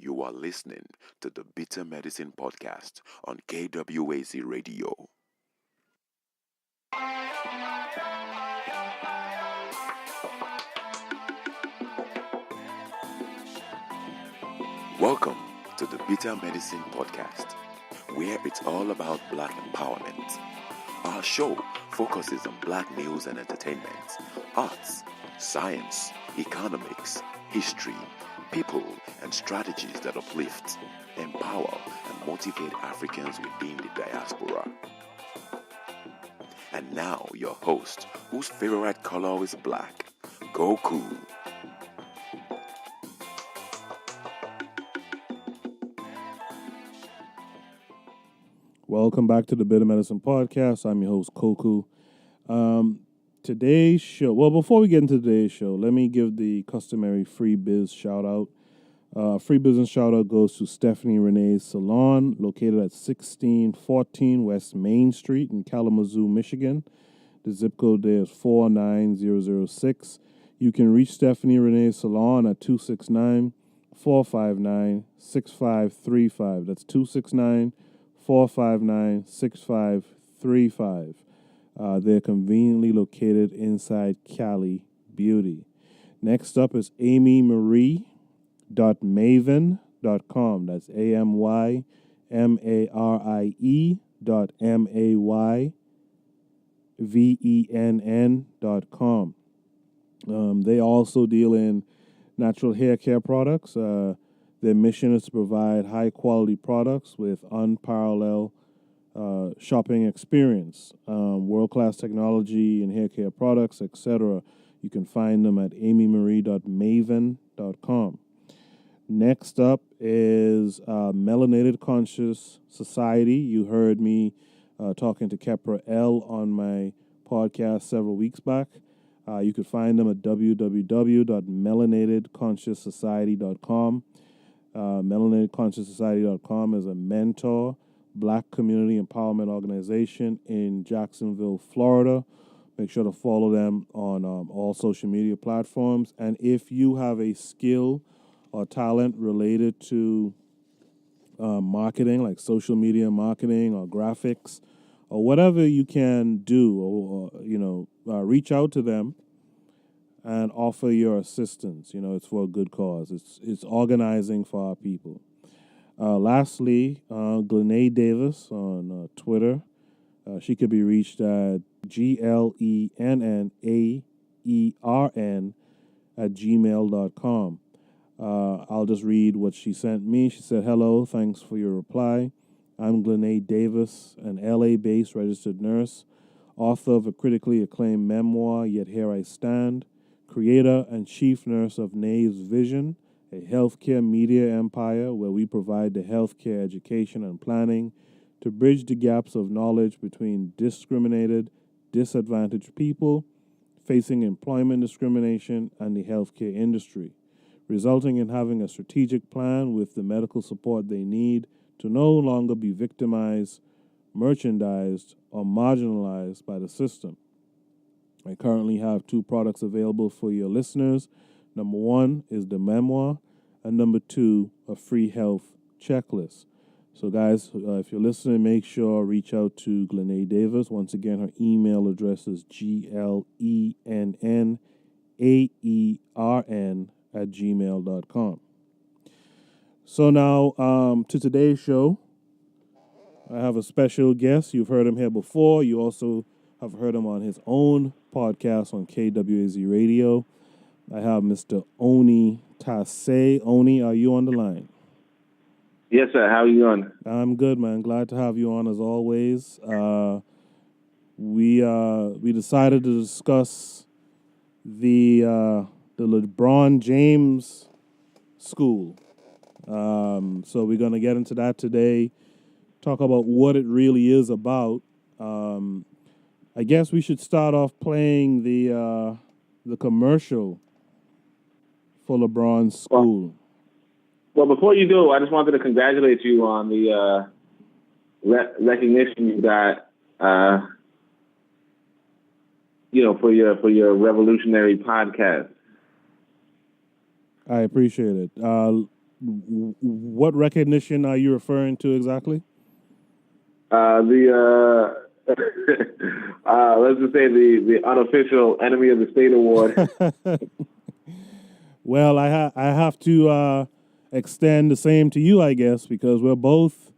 You are listening to the Bitter Medicine Podcast on KWAZ Radio. Welcome to the Bitter Medicine Podcast, where it's all about Black empowerment. Our show focuses on Black news and entertainment, arts, science, economics, history, people, and strategies that uplift, empower, and motivate Africans within the diaspora. And now, your host, whose favorite color is black, Goku. Welcome back to the Bitter Medicine Podcast. I'm your host, Koku. Today's show, before we get into today's show, let me give the customary free biz shout out. Free business shout out goes to Stephanie Renee's Salon, located at 1614 West Main Street in Kalamazoo, Michigan. The zip code there is 49006. You can reach Stephanie Renee's Salon at 269-459-6535. That's 269-459-6535. They're conveniently located inside Cali Beauty. Next up is amymarie.maven.com. That's AMYMARIE.MAYVENN.com. They also deal in natural hair care products. Their mission is to provide high-quality products with unparalleled shopping experience, world-class technology and hair care products, etc. You can find them at amymarie.maven.com. Next up is Melanated Conscious Society. You heard me talking to Kepra L on my podcast several weeks back. You could find them at www.melanatedconscioussociety.com. melanatedconscioussociety.com is a mentor Black community empowerment organization in Jacksonville, Florida. Make sure to follow them on all social media platforms. And if you have a skill or talent related to marketing, like social media marketing or graphics or whatever you can do, or reach out to them and offer your assistance. It's for a good cause. It's organizing for our people. Lastly, Glennae Davis on Twitter. She could be reached at GLENNAERN@gmail.com. I'll just read what she sent me. She said, "Hello, thanks for your reply. I'm Glennae Davis, an LA-based registered nurse, author of a critically acclaimed memoir, Yet Here I Stand, creator and chief nurse of Nave's Vision, a healthcare media empire where we provide the healthcare education and planning to bridge the gaps of knowledge between discriminated, disadvantaged people facing employment discrimination and the healthcare industry, resulting in having a strategic plan with the medical support they need to no longer be victimized, merchandised, or marginalized by the system." I currently have 2 products available for your listeners. Number 1 is the memoir, and number 2, a free health checklist. So, guys, if you're listening, make sure reach out to Glennae Davis. Once again, her email address is GLENNAERN@gmail.com. So now to today's show, I have a special guest. You've heard him here before. You also have heard him on his own podcast on KWAZ Radio. I have Mr. Onitaset. Oni, are you on the line? Yes, sir. How are you doing? I'm good, man. Glad to have you on as always. We decided to discuss the LeBron James school. So we're gonna get into that today. Talk about what it really is about. I guess we should start off playing the commercial for LeBron's school. Well, before you do, I just wanted to congratulate you on the recognition you got, for your revolutionary podcast. I appreciate it. what recognition are you referring to exactly? Let's just say the unofficial Enemy of the State Award. Well, I have to extend the same to you, I guess, because we're both,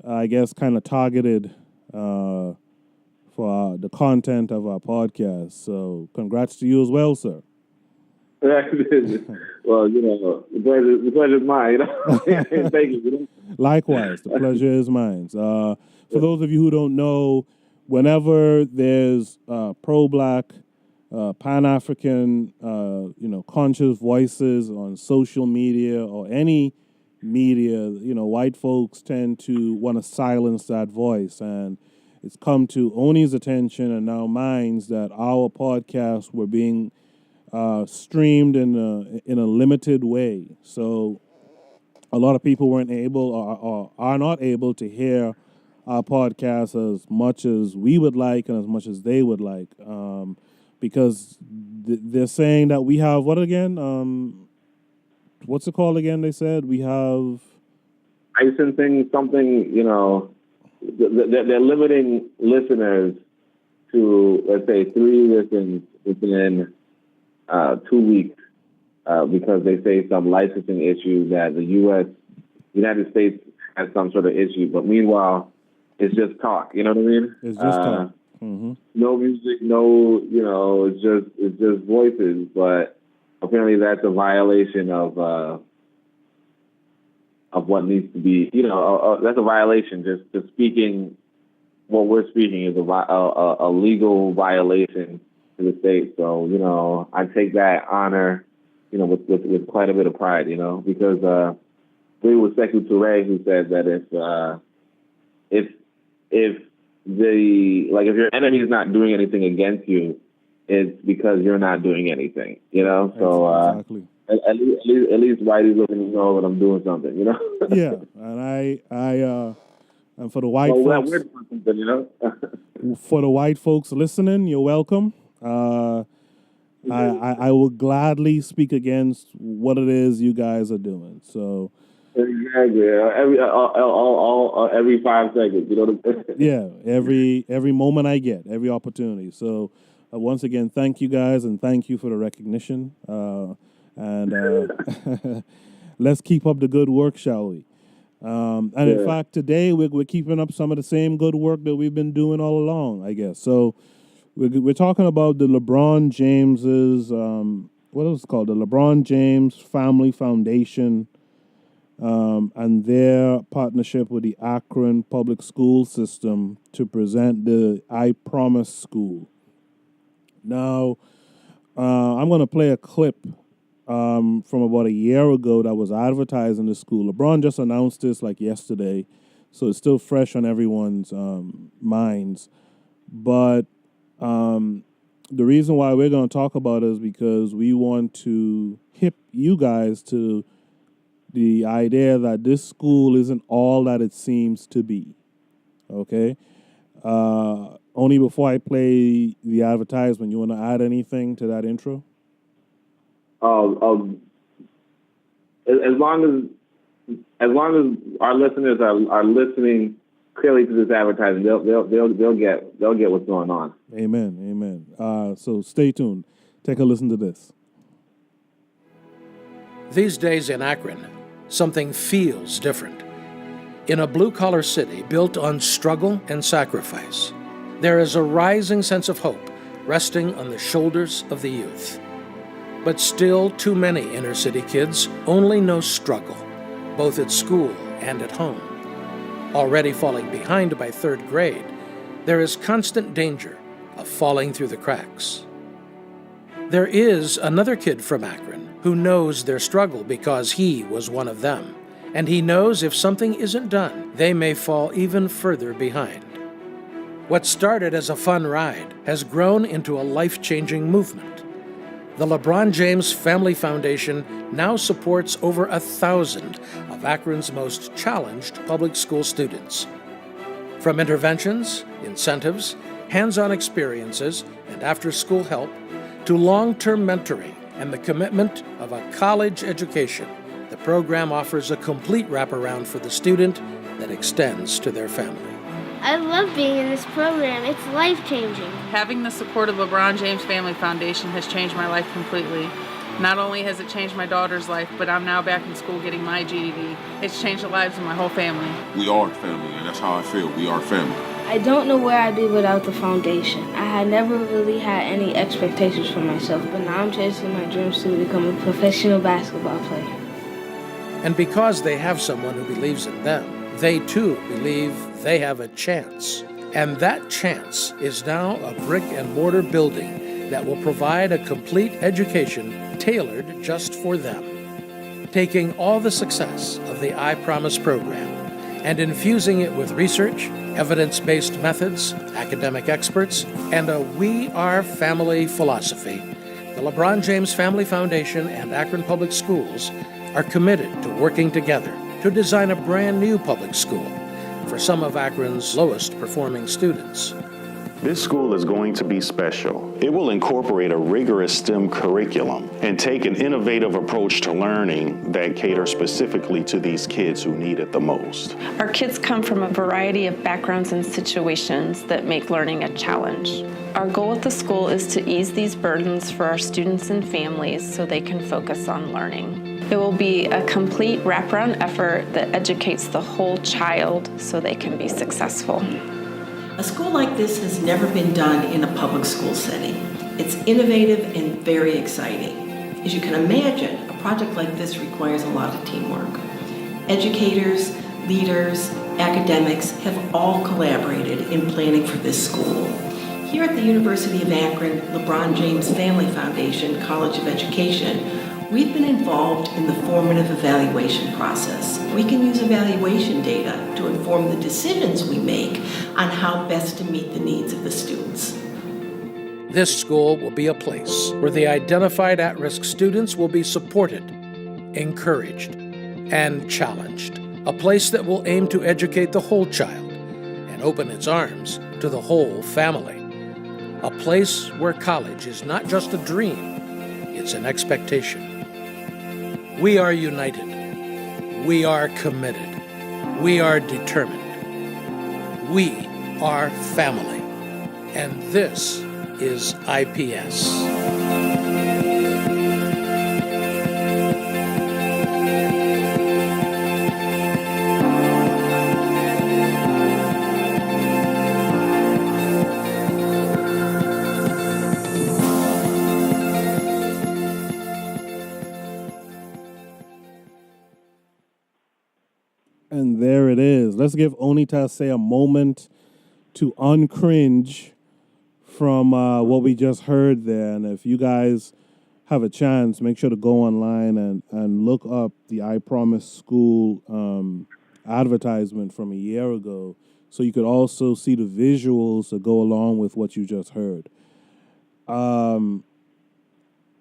I guess, kind of targeted for the content of our podcast. So, congrats to you as well, sir. Well, the pleasure's mine. Thank you. Likewise, the pleasure is mine. For those of you who don't know, whenever there's pro-Black, Pan-African, conscious voices on social media or any media, white folks tend to want to silence that voice. And it's come to Oni's attention and now mine's that our podcasts were being streamed in a limited way. So a lot of people weren't able or are not able to hear our podcast as much as we would like and as much as they would like, because they're saying that we have what again? What's it called again? They said we have licensing something. They're limiting listeners to, let's say, 3 listens within 2 weeks because they say some licensing issue that the United States has some sort of issue. But meanwhile, it's just talk. You know what I mean? It's just talk. Mm-hmm. No music, no, it's just voices. But apparently, that's a violation of what needs to be. That's a violation. Just speaking what we're speaking is a legal violation to the state. So, I take that honor, with quite a bit of pride, because we was Sekou Touré who said that if your enemy is not doing anything against you, it's because you're not doing anything, So exactly. At least whitey's looking to know that I'm doing something, Yeah, and I and for the white folks, we're doing something, for the white folks listening, you're welcome. I will gladly speak against what it is you guys are doing. So exactly, every 5 seconds, yeah, every moment I get, every opportunity. So once again, thank you guys, and thank you for the recognition. And let's keep up the good work, shall we? In fact, today we're keeping up some of the same good work that we've been doing all along, I guess. So we're talking about the LeBron James's what is it called? The LeBron James Family Foundation, and their partnership with the Akron Public School System to present the I Promise School. Now, I'm going to play a clip from about a year ago that was advertised in the school. LeBron just announced this like yesterday, so it's still fresh on everyone's minds. But the reason why we're going to talk about it is because we want to hip you guys to the idea that this school isn't all that it seems to be. Okay? Only before I play the advertisement, you want to add anything to that intro? As long as our listeners are listening clearly to this advertising, they'll get what's going on. Amen. So stay tuned. Take a listen to this. These days in Akron, something feels different. In a blue-collar city built on struggle and sacrifice, there is a rising sense of hope resting on the shoulders of the youth. But still, too many inner-city kids only know struggle, both at school and at home. Already falling behind by 3rd grade, there is constant danger of falling through the cracks. There is another kid from Akron who knows their struggle because he was one of them, and he knows if something isn't done, they may fall even further behind. What started as a fun ride has grown into a life-changing movement. The LeBron James Family Foundation now supports over 1,000 of Akron's most challenged public school students. From interventions, incentives, hands-on experiences, and after-school help, to long-term mentoring and the commitment of a college education, The program offers a complete wraparound for the student that extends to their family. I love being in this program. It's life-changing. Having the support of LeBron James Family Foundation has changed my life completely. Not only has it changed my daughter's life, but I'm now back in school getting my GED. It's changed the lives of my whole family. We are family, and that's how I feel. We are family. I don't know where I'd be without the foundation. I had never really had any expectations for myself, but now I'm chasing my dreams to become a professional basketball player. And because they have someone who believes in them, they too believe they have a chance. And that chance is now a brick and mortar building that will provide a complete education tailored just for them. Taking all the success of the I Promise program and infusing it with research, evidence-based methods, academic experts, and a We Are Family philosophy, the LeBron James Family Foundation and Akron Public Schools are committed to working together to design a brand new public school for some of Akron's lowest performing students. This school is going to be special. It will incorporate a rigorous STEM curriculum and take an innovative approach to learning that caters specifically to these kids who need it the most. Our kids come from a variety of backgrounds and situations that make learning a challenge. Our goal at the school is to ease these burdens for our students and families so they can focus on learning. It will be a complete wraparound effort that educates the whole child so they can be successful. A school like this has never been done in a public school setting. It's innovative and very exciting. As you can imagine, a project like this requires a lot of teamwork. Educators, leaders, academics have all collaborated in planning for this school. Here at the University of Akron, LeBron James Family Foundation College of Education, we've been involved in the formative evaluation process. We can use evaluation data to inform the decisions we make on how best to meet the needs of the students. This school will be a place where the identified at-risk students will be supported, encouraged, and challenged. A place that will aim to educate the whole child and open its arms to the whole family. A place where college is not just a dream, it's an expectation. We are united. We are committed. We are determined. We are family. And this is IPS. And there it is. Let's give Onitaset a moment to uncringe from what we just heard there. And if you guys have a chance, make sure to go online and look up the I Promise School advertisement from a year ago, so you could also see the visuals that go along with what you just heard. Oni,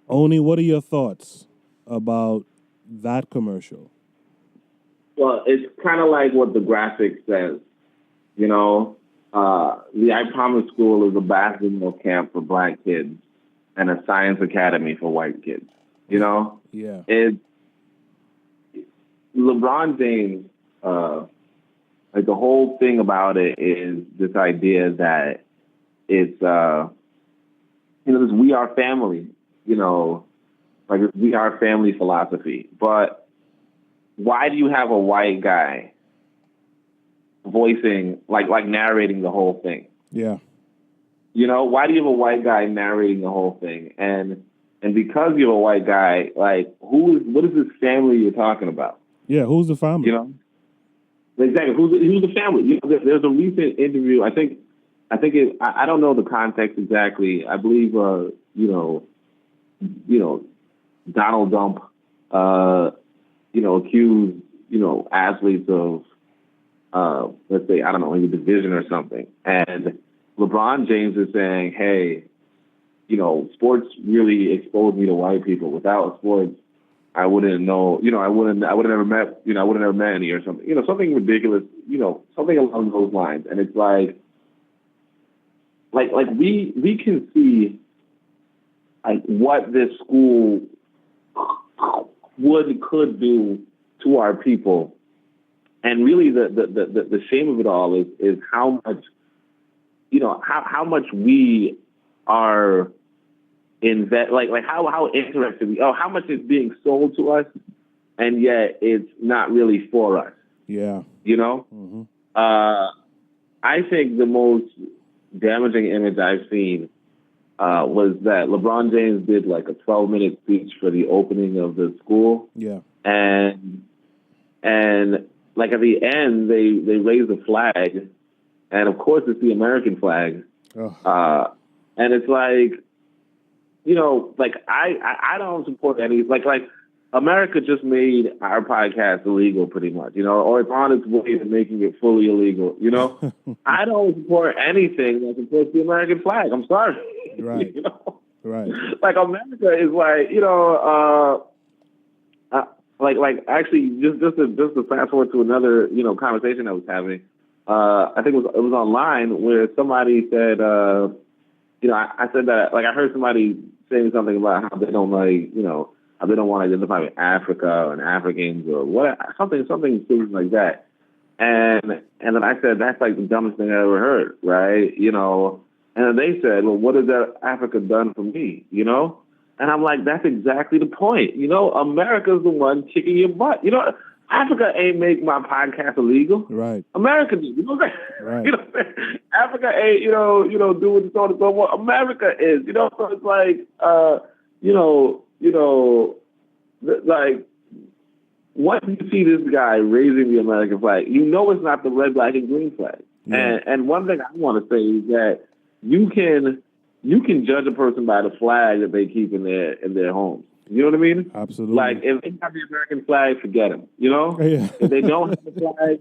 what are your thoughts about that commercial? Well, it's kind of like what the graphic says, you know. The I Promise School is a basketball camp for black kids and a science academy for white kids, you know? Yeah. It's LeBron James, like the whole thing about it is this idea that it's, you know, this we are family, you know, like this we are family philosophy. But why do you have a white guy voicing, like narrating the whole thing? Yeah. You know, why do you have a white guy narrating the whole thing? And because you have a white guy, like, what is this family you're talking about? Yeah, who's the family? You know? Exactly. Who's the family? You know, there's a recent interview, I think I don't know the context exactly. I believe you know, Donald Trump accused, athletes of, let's say, I don't know, maybe division or something. And LeBron James is saying, hey, sports really exposed me to white people. Without sports, I wouldn't know, I would have never met any or something, something ridiculous, something along those lines. And it's like we can see like what this school could do to our people. And really the shame of it all is how much, how much we are how interested we are, how much is being sold to us, and yet it's not really for us. Yeah. Mm-hmm. I think the most damaging image I've seen was that LeBron James did like a 12-minute speech for the opening of the school. Yeah. And like at the end, they raise a flag, and of course it's the American flag. Oh. And it's like, I don't support any, like America just made our podcast illegal pretty much, or it's on its way to making it fully illegal, I don't support anything that supports the American flag. I'm sorry. Right. Right. Like America is actually just to fast forward to another, conversation I was having, I think it was online where somebody said, I said that, like, I heard somebody saying something about how they don't how they don't want to identify with Africa and Africans or what, something like that. And then I said, that's like the dumbest thing I ever heard, right? And then they said, well, what has that Africa done for me, And I'm like, that's exactly the point. America's the one kicking your butt. Africa ain't make my podcast illegal. Right. America did. Right. Africa ain't, doing so and so what America is. So it's like, like, once you see this guy raising the American flag, it's not the red, black, and green flag. Yeah. And one thing I want to say is that you can judge a person by the flag that they keep in their homes. You know what I mean? Absolutely. Like, if they have the American flag, forget them. Yeah. If they don't have a flag,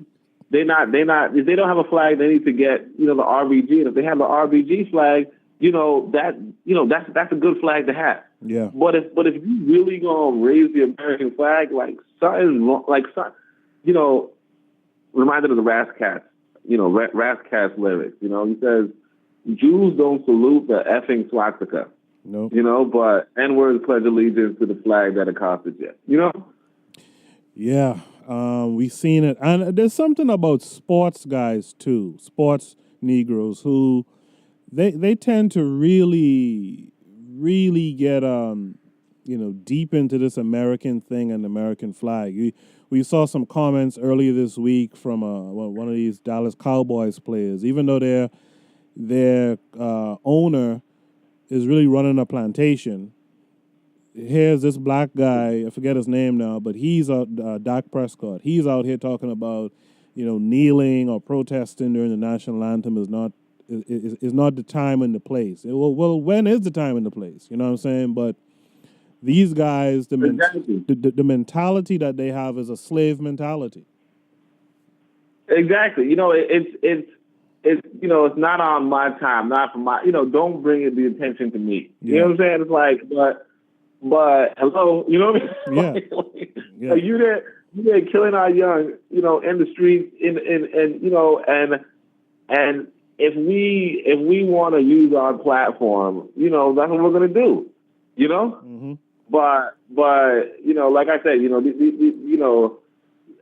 if they don't have a flag, they need to get, the RBG. And if they have the RBG flag, that's a good flag to have. Yeah. But if you really gonna raise the American flag, like something's wrong, reminded of the Rascats, Rascats lyrics. He says, Jews don't salute the effing swastika. Nope. But N-words pledge allegiance to the flag that accosted you. Yeah, we've seen it. And there's something about sports guys, too, sports Negroes, who they tend to really, really get, deep into this American thing and American flag. We saw some comments earlier this week from one of these Dallas Cowboys players, even though their owner is really running a plantation. Here's this black guy, I forget his name now, but he's Dak Prescott. He's out here talking about, kneeling or protesting during the national anthem is not the time and the place. Well, when is the time and the place? You know what I'm saying? But these guys, the mentality that they have is a slave mentality. Exactly. It's not on my time, not for my, don't bring the attention to me. You know what I'm saying? It's like, but hello, you know what I mean? Yeah. Like, you there killing our young, in the streets, and if we want to use our platform, that's what we're going to do, Mm-hmm. But like I said,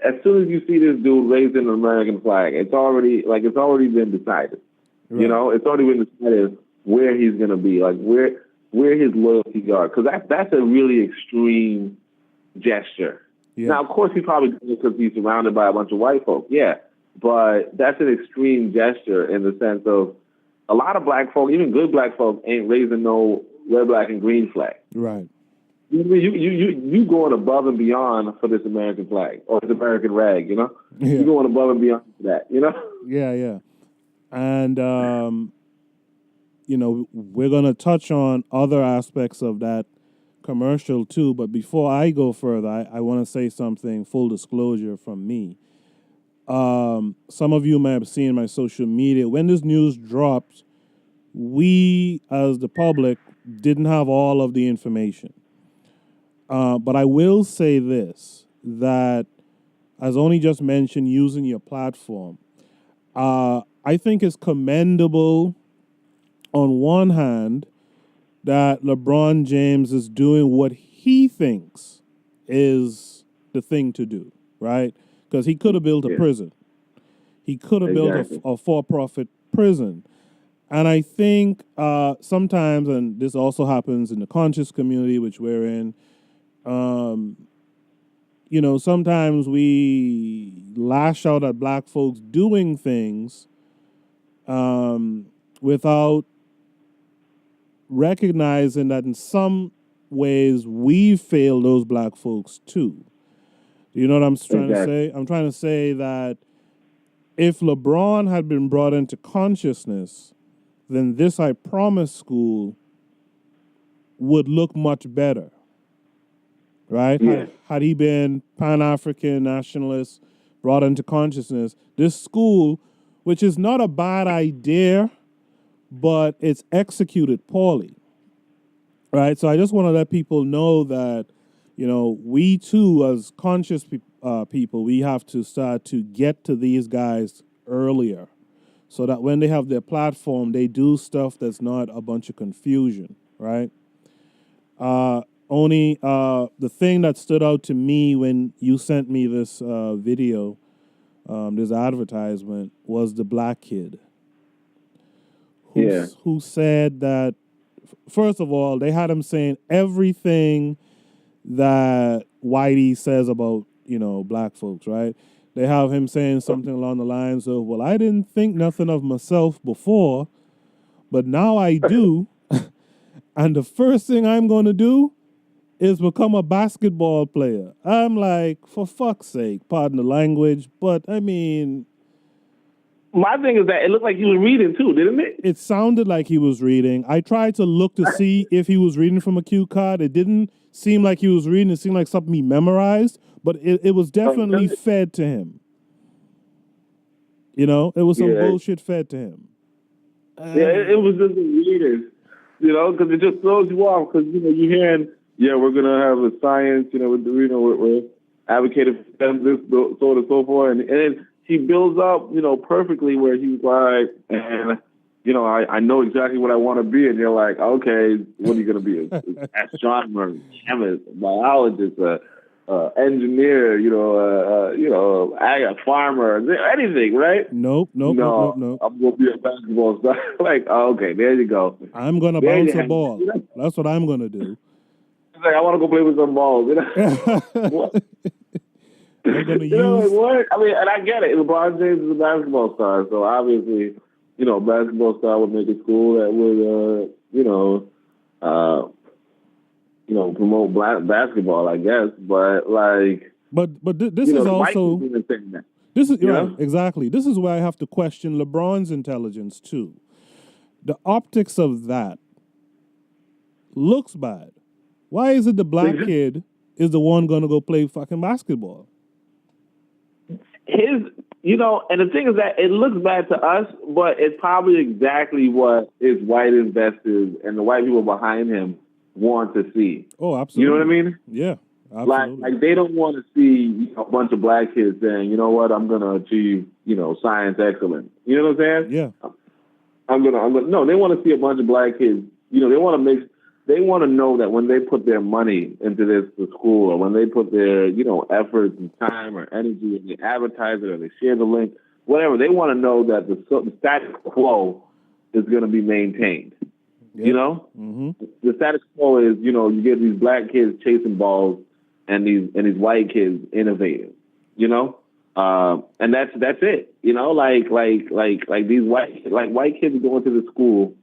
as soon as you see this dude raising an American flag, it's already been decided. Right. It's already been decided where he's going to be, like where his loyalties are, because that's a really extreme gesture. Yeah. Now, of course, he probably does it because he's surrounded by a bunch of white folks. Yeah, but that's an extreme gesture in the sense of a lot of black folk, even good black folk, ain't raising no red, black, and green flag. Right. You going above and beyond for this American flag or this American rag, Yeah. You going above and beyond for that, Yeah. And, we're going to touch on other aspects of that commercial too. But before I go further, I want to say something, full disclosure from me. Some of you may have seen my social media. When this news dropped, we, as the public, didn't have all of the information. But I will say this, that as Oni just mentioned, using your platform, I think it's commendable on one hand that LeBron James is doing what he thinks is the thing to do, right? Because he could have built a prison. He could have built a for-profit prison. And I think sometimes, and this also happens in the conscious community, which we're in, you know, sometimes we lash out at black folks doing things without recognizing that in some ways we fail those black folks too. You know what I'm trying to say? I'm trying to say that if LeBron had been brought into consciousness, then this I Promise school would look much better, right? Yeah. Had he been Pan-African nationalist, brought into consciousness, this school, which is not a bad idea, but it's executed poorly, right? So I just want to let people know that, you know, we too, as conscious people, we have to start to get to these guys earlier so that when they have their platform, they do stuff that's not a bunch of confusion, right? Only the thing that stood out to me when you sent me this video, this advertisement, was the black kid who said that, first of all, they had him saying everything that Whitey says about, you know, black folks, right? They have him saying something along the lines of, well, I didn't think nothing of myself before, but now I do. And the first thing I'm going to do is become a basketball player. I'm like, for fuck's sake, pardon the language, but I mean... My thing is that it looked like he was reading too, didn't it? It sounded like he was reading. I tried to look to see if he was reading from a cue card. It didn't seem like he was reading. It seemed like something he memorized, but it was definitely fed to him. You know, it was some bullshit fed to him. It was just the readers, you know, because it just throws you off. Because, you know, you're hearing, we're going to have a science, we're advocating for this, so on and so forth. And then he builds up, perfectly where he's like, and, I know exactly what I want to be. And you're like, okay, what are you going to be? An astronomer, chemist, biologist, engineer, a farmer, anything, right? Nope. I'm going to be a basketball star. Like, okay, there you go. I'm going to bounce a ball. That's what I'm going to do. He's like, I want to go play with some balls. What? What? I mean, and I get it. LeBron James is a basketball star, so obviously, basketball star would make a school that would, promote black basketball, I guess. But like, but this is also this is right, exactly. This is where I have to question LeBron's intelligence too. The optics of that looks bad. Why is it the black kid is the one going to go play fucking basketball? And the thing is that it looks bad to us, but it's probably exactly what his white investors and the white people behind him want to see. Oh, absolutely. You know what I mean? Yeah, absolutely. Like they don't want to see a bunch of black kids saying, you know what, I'm going to achieve, science excellence. You know what I'm saying? Yeah. No, they want to see a bunch of black kids. They want to know that when they put their money into this school, or when they put their, efforts and time or energy, and they advertise it or they share the link, whatever, they want to know that the status quo is going to be maintained. Yep. Mm-hmm. The status quo is, you get these black kids chasing balls and these white kids innovating, and that's it, like these white kids going to the school.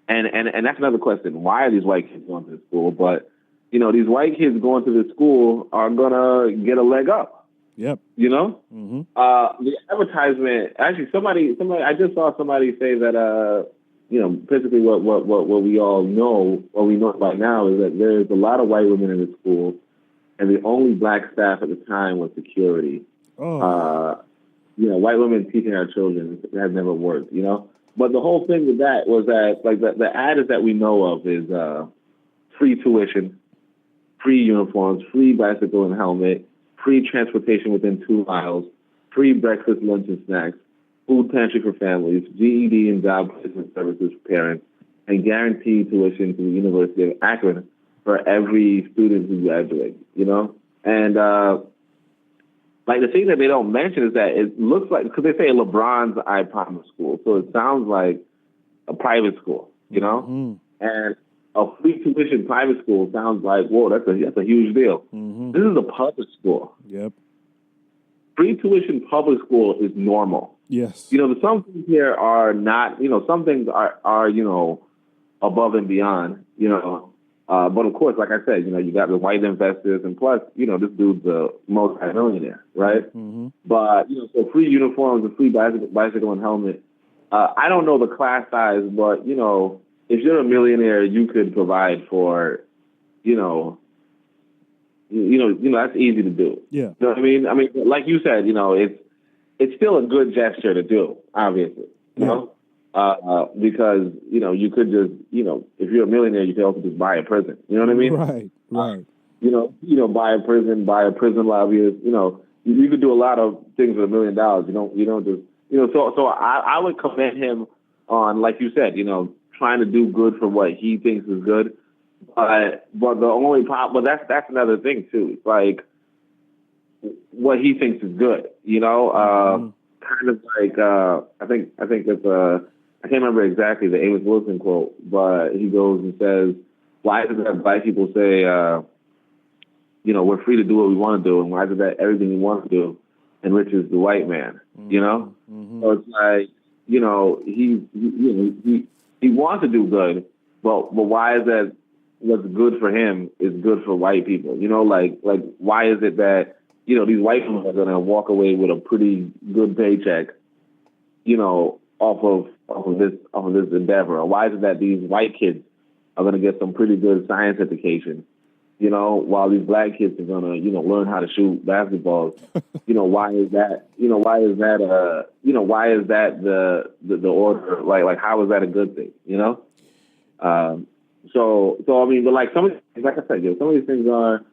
And that's another question. Why are these white kids going to the school? But, these white kids going to the school are going to get a leg up. Yep. Mm-hmm. The advertisement, actually, somebody, I just saw somebody say that, basically what we all know, what we know by now is that there's a lot of white women in the school, and the only black staff at the time was security. Oh. White women teaching our children, that has never worked, But the whole thing with that was that, like, the ad that we know of is free tuition, free uniforms, free bicycle and helmet, free transportation within 2 miles, free breakfast, lunch, and snacks, food pantry for families, GED and job placement services for parents, and guaranteed tuition to the University of Akron for every student who graduates, you know? And, like, the thing that they don't mention is that it looks like, because they say LeBron's private school, so it sounds like a private school, you know? Mm-hmm. And a free tuition private school sounds like, whoa, that's a huge deal. Mm-hmm. This is a public school. Yep. Free tuition public school is normal. Yes. You know, some things here are not, you know, some things are you know, above and beyond, you know. But of course, like I said, you know, you got the white investors, and plus, you know, this dude's a multi-millionaire, right? Mm-hmm. But, you know, so free uniforms and free bicycle and helmet. I don't know the class size, but, you know, if you're a millionaire, you could provide for, you know, that's easy to do. Yeah. You know what I mean? I mean, like you said, you know, it's still a good gesture to do, obviously, you know? Because, you know, you could just, you know, if you're a millionaire, you could also just buy a prison. You know what I mean? Right. You know, buy a prison lobbyist. You know, you could do a lot of things with $1 million. You don't just, you know. So I would commend him on, like you said, you know, trying to do good for what he thinks is good. But the only problem, but that's another thing too. Like what he thinks is good. You know, kind of like I think it's I can't remember exactly the Amos Wilson quote, but he goes and says, why is it that black people say, you know, we're free to do what we want to do, and why is it that everything we want to do enriches the white man, you know? Mm-hmm. So it's like, you know, he wants to do good, but why is that what's good for him is good for white people? You know, like why is it that, you know, these white people are going to walk away with a pretty good paycheck, you know, off of this endeavor? Or why is it that these white kids are going to get some pretty good science education, you know, while these black kids are going to, you know, learn how to shoot basketballs? You know, why is that? You know, why is that? Why is that the order? Like how is that a good thing? You know. So I mean, but like some of these, like I said, some of these things are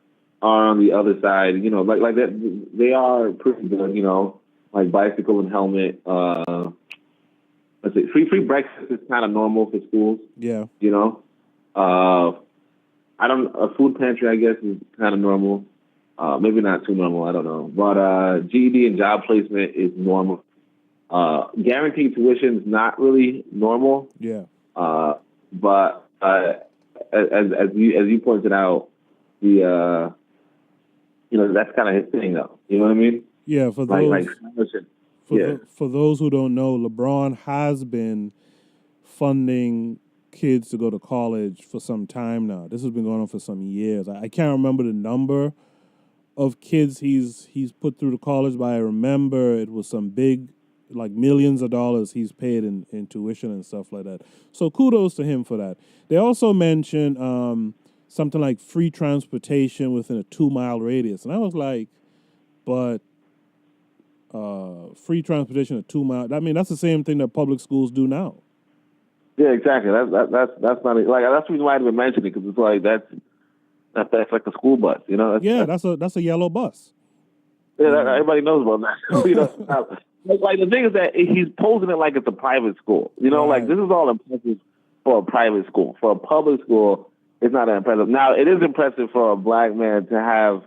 on the other side. You know, like that, they are pretty good. You know, like bicycle and helmet. Let's see, free breakfast is kind of normal for schools. Yeah. You know, a food pantry, I guess, is kind of normal. Maybe not too normal, I don't know. But GED and job placement is normal. Guaranteed tuition is not really normal. Yeah. But as you pointed out, the you know, that's kind of his thing, though. You know what I mean? Yeah. For those who don't know, LeBron has been funding kids to go to college for some time now. This has been going on for some years. I can't remember the number of kids he's put through the college, but I remember it was some big, like millions of dollars he's paid in tuition and stuff like that. So kudos to him for that. They also mentioned something like free transportation within a 2-mile radius. And I was like, but free transportation at 2 miles. I mean, that's the same thing that public schools do now. Yeah, exactly. That's not like that's the reason why I didn't mention it, because it's like that's like a school bus, you know. That's a yellow bus. Yeah, everybody knows about that. You know, like the thing is that he's posing it like it's a private school. You know, like this is all impressive for a private school. For a public school, it's not that impressive. Now, it is impressive for a black man to have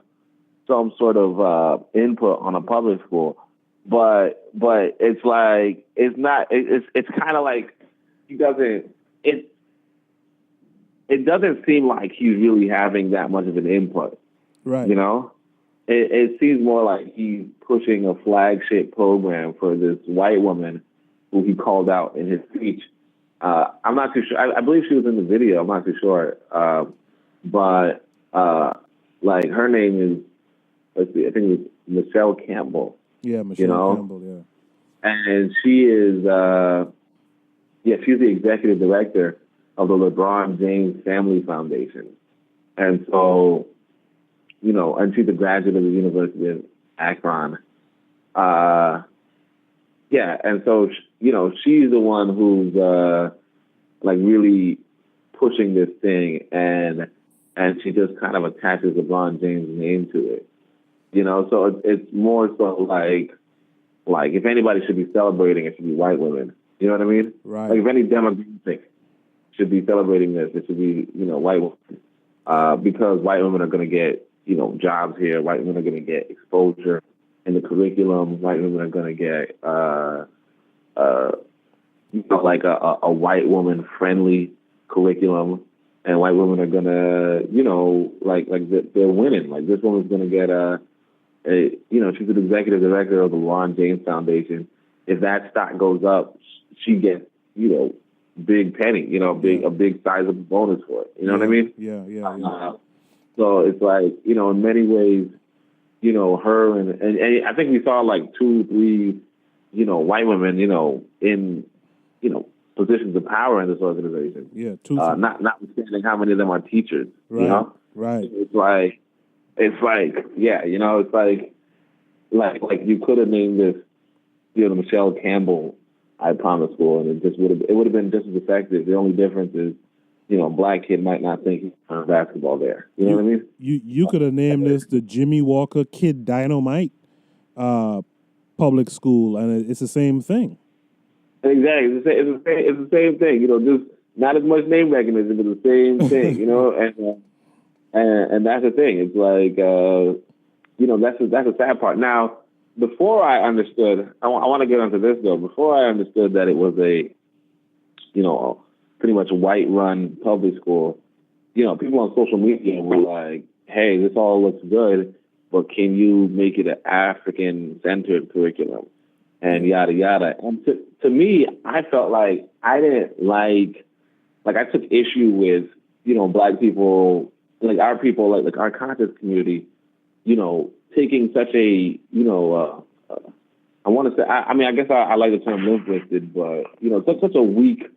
some sort of input on a public school. But it's like it's not. It's kind of like he doesn't. It doesn't seem like he's really having that much of an input, right? You know, it seems more like he's pushing a flagship program for this white woman who he called out in his speech. I'm not too sure. I believe she was in the video. I'm not too sure, but like her name is. Let's see. I think it was Michelle Campbell. Yeah, Michelle Campbell, yeah. And she is, she's the executive director of the LeBron James Family Foundation. And so, you know, and she's a graduate of the University of Akron. And so, you know, she's the one who's, like, really pushing this thing, and she just kind of attaches LeBron James' name to it. You know, so it's more so like if anybody should be celebrating, it should be white women. You know what I mean? Right. Like if any demographic should be celebrating this, it should be, you know, white women. because white women are going to get, jobs here. White women are going to get exposure in the curriculum. White women are going to get, like a white woman friendly curriculum, and white women are going to, like they're winning. Like this woman's going to get she's an executive director of the LeBron James Foundation. If that stock goes up, she gets, big penny, a big sizable bonus for it. You know what I mean? Yeah. So it's like, in many ways, her and I think we saw like 2-3, white women, in, positions of power in this organization. Yeah, notwithstanding how many of them are teachers. Right. Right. It's like, yeah, it's like you could have named this, Michelle Campbell I Promise School, and it would have been just as effective. The only difference is, a black kid might not think he's playing basketball there. You know what I mean? You could have named this the Jimmy Walker Kid Dynamite public school, and it's the same thing. Exactly, it's the same thing. Just not as much name recognition, but the same thing. And that's the thing. It's like that's a sad part. Now, before I understood, I want to get onto this though. Before I understood that it was a, pretty much white-run public school, people on social media were like, "Hey, this all looks good, but can you make it an African-centered curriculum?" And yada yada. And to me, I felt like I didn't like I took issue with black people, like our people, like our conscious community, taking such a, I want to say, I guess I like the term limp-wristed, but, such a weak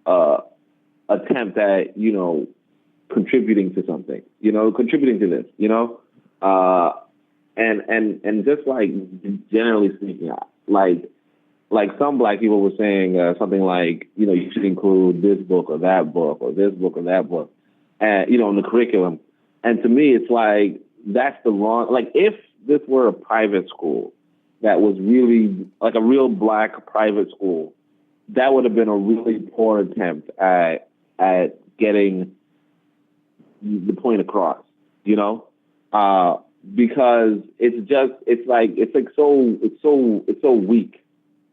attempt at, contributing to something, contributing to this, and just like generally speaking, like some black people were saying something like, you should include this book or that book or this book or that book, and, in the curriculum. And to me, it's like, that's the wrong, like if this were a private school that was really like a real black private school, that would have been a really poor attempt at getting the point across, because it's so weak,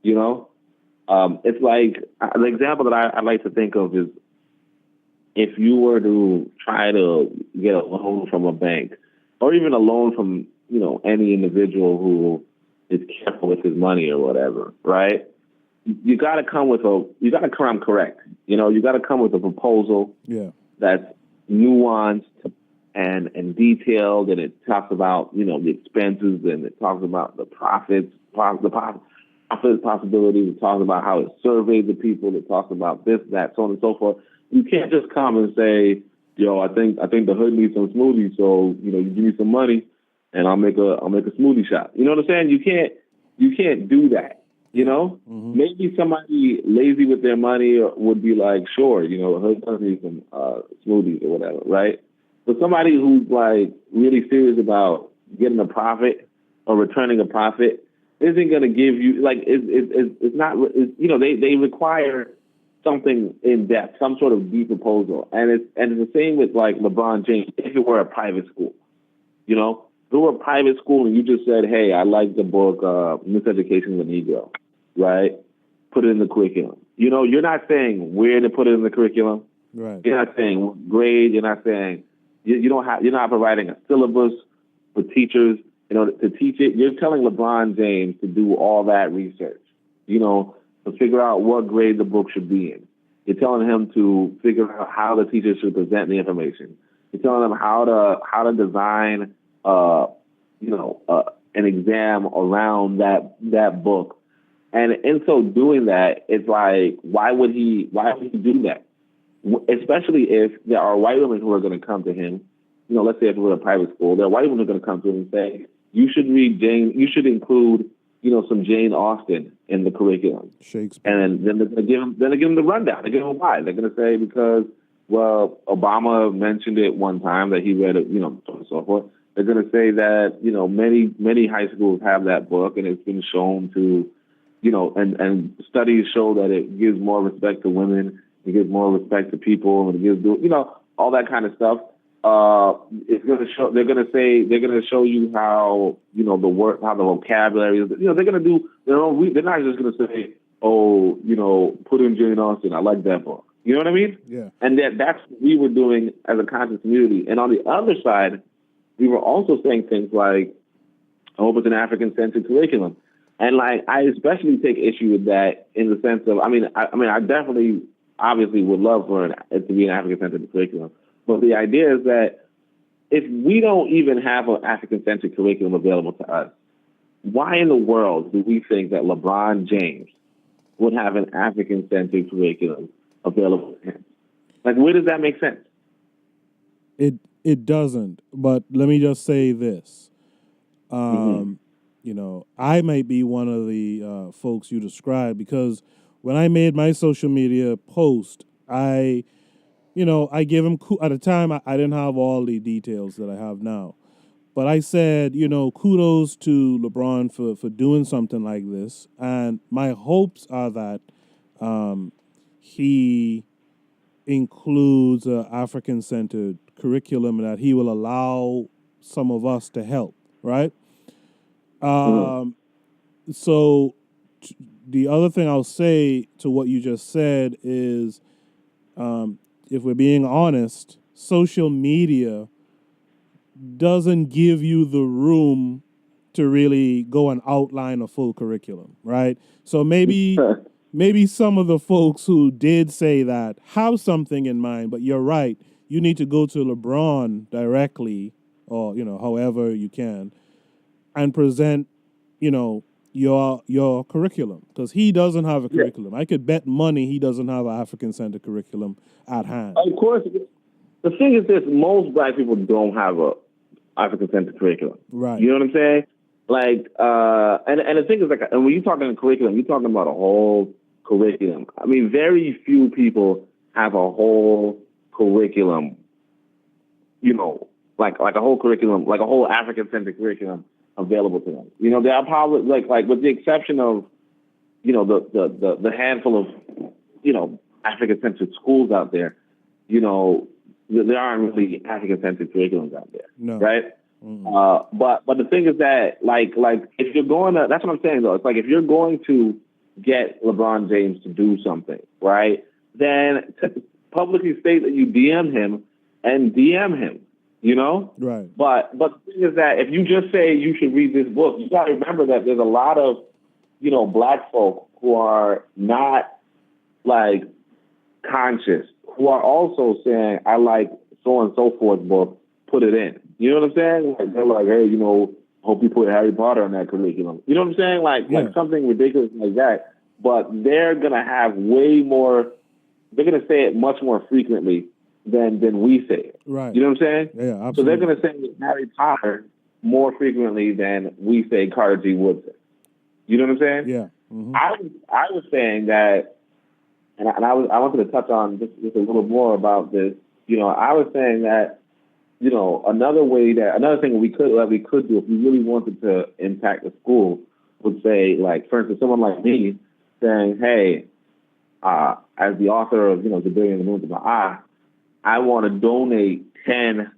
it's like the example that I like to think of is if you were to try to get a loan from a bank, or even a loan from, any individual who is careful with his money or whatever, right? You got to come correct. You got to come with a proposal that's nuanced and detailed, and it talks about, the expenses, and it talks about the profits, the profit possibilities. It talks about how it surveyed the people. It talks about this, that, so on and so forth. You can't just come and say, I think the hood needs some smoothies, so you give me some money, and I'll make a smoothie shop. You know what I'm saying? You can't do that. Mm-hmm. Maybe somebody lazy with their money would be like, sure, the hood does need some smoothies or whatever, right? But somebody who's like really serious about getting a profit or returning a profit isn't going to give you it's not. They require something in depth, some sort of deep proposal. And it's the same with like LeBron James, if it were a private school. If it were a private school and you just said, hey, I like the book Miseducation of the Negro, right? Put it in the curriculum. You're not saying where to put it in the curriculum. Right. You're not saying what grade. You're not saying you're not providing a syllabus for teachers to teach it. You're telling LeBron James to do all that research, to figure out what grade the book should be in. You're telling him to figure out how the teacher should present the information. You're telling him how to design, an exam around that book. And in so doing that, it's like, why would he do that? Especially if there are white women who are going to come to him. Let's say if we're a private school, there are white women who are going to come to him and say, you should include, some Jane Austen in the curriculum. Shakespeare. And then they're going to give him the rundown. They're going to why. They're going to say because, well, Obama mentioned it one time that he read it, so on and so forth. They're going to say that, many high schools have that book, and it's been shown to, and studies show that it gives more respect to women, it gives more respect to people, and it gives, all that kind of stuff. it's going to show. They're going to show you how the word, how the vocabulary is. They're going to do their own. They're not just going to say, oh, put in Jane Austen. I like that book. You know what I mean? Yeah. And that's what we were doing as a conscious community. And on the other side, we were also saying things like, I hope it's an African-centered curriculum. And like, I especially take issue with that in the sense of, I definitely, obviously would love for it to be an African-centered curriculum. But the idea is that if we don't even have an African-centered curriculum available to us, why in the world do we think that LeBron James would have an African-centered curriculum available to him? Like, where does that make sense? It doesn't. But let me just say this. I might be one of the folks you described, because when I made my social media post, I gave him, at the time, I didn't have all the details that I have now. But I said, kudos to LeBron for doing something like this. And my hopes are that he includes an African-centered curriculum and that he will allow some of us to help, right? So the other thing I'll say to what you just said is, if we're being honest, social media doesn't give you the room to really go and outline a full curriculum, right? So maybe some of the folks who did say that have something in mind, but you're right. You need to go to LeBron directly, or, however you can, and present, your curriculum, because he doesn't have a curriculum. I could bet money he doesn't have an African-centered curriculum at hand. Of course. The thing is this, most black people don't have a African-centered curriculum. Right. You know what I'm saying? Like, and the thing is, like, and when you're talking curriculum, you're talking about a whole curriculum. I mean, very few people have a whole curriculum, like a whole curriculum, like a whole African-centered curriculum available to them. There are probably, like with the exception of, the handful of, African-centered schools out there, there aren't really African-centered curriculums out there, right? Mm-hmm. But the thing is that, like if you're going to, that's what I'm saying though. It's like, if you're going to get LeBron James to do something, right, then publicly state that you DM him and DM him, Right. But the thing is that if you just say you should read this book, you got to remember that there's a lot of, black folk who are not like conscious, who are also saying, I like so and so forth book, put it in. You know what I'm saying? Like, they're like, hey, hope you put Harry Potter on that curriculum. You know what I'm saying? Like something ridiculous like that. But they're gonna have way more. They're gonna say it much more frequently than we say it. Right. You know what I'm saying? Yeah, absolutely. So they're gonna say Harry Potter more frequently than we say Carter G. Woodson. You know what I'm saying? Yeah. Mm-hmm. I was saying that, and I wanted to touch on just a little more about this. I was saying that, another thing we could do if we really wanted to impact the school would say, like, for instance, someone like me saying, hey, as the author of, Zuberi and the Maroons of Maa, I want to donate 10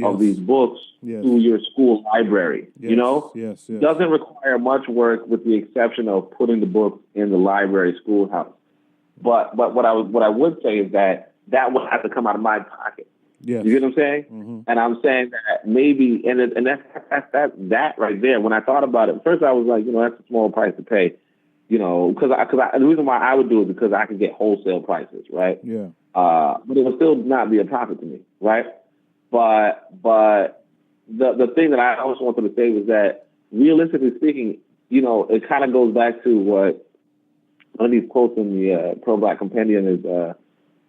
of these books to your school library. Yes. Doesn't require much work, with the exception of putting the books in the library schoolhouse. But what I would say is that would have to come out of my pocket. Yes. You get what I'm saying? Mm-hmm. And I'm saying that maybe, and that right there. When I thought about it, first I was like, that's a small price to pay. Because the reason why I would do it is because I could get wholesale prices, right? Yeah. But it would still not be a profit to me, right? But the thing that I also wanted to say was that, realistically speaking, it kind of goes back to what one of these quotes in the Pro-Black Compendium is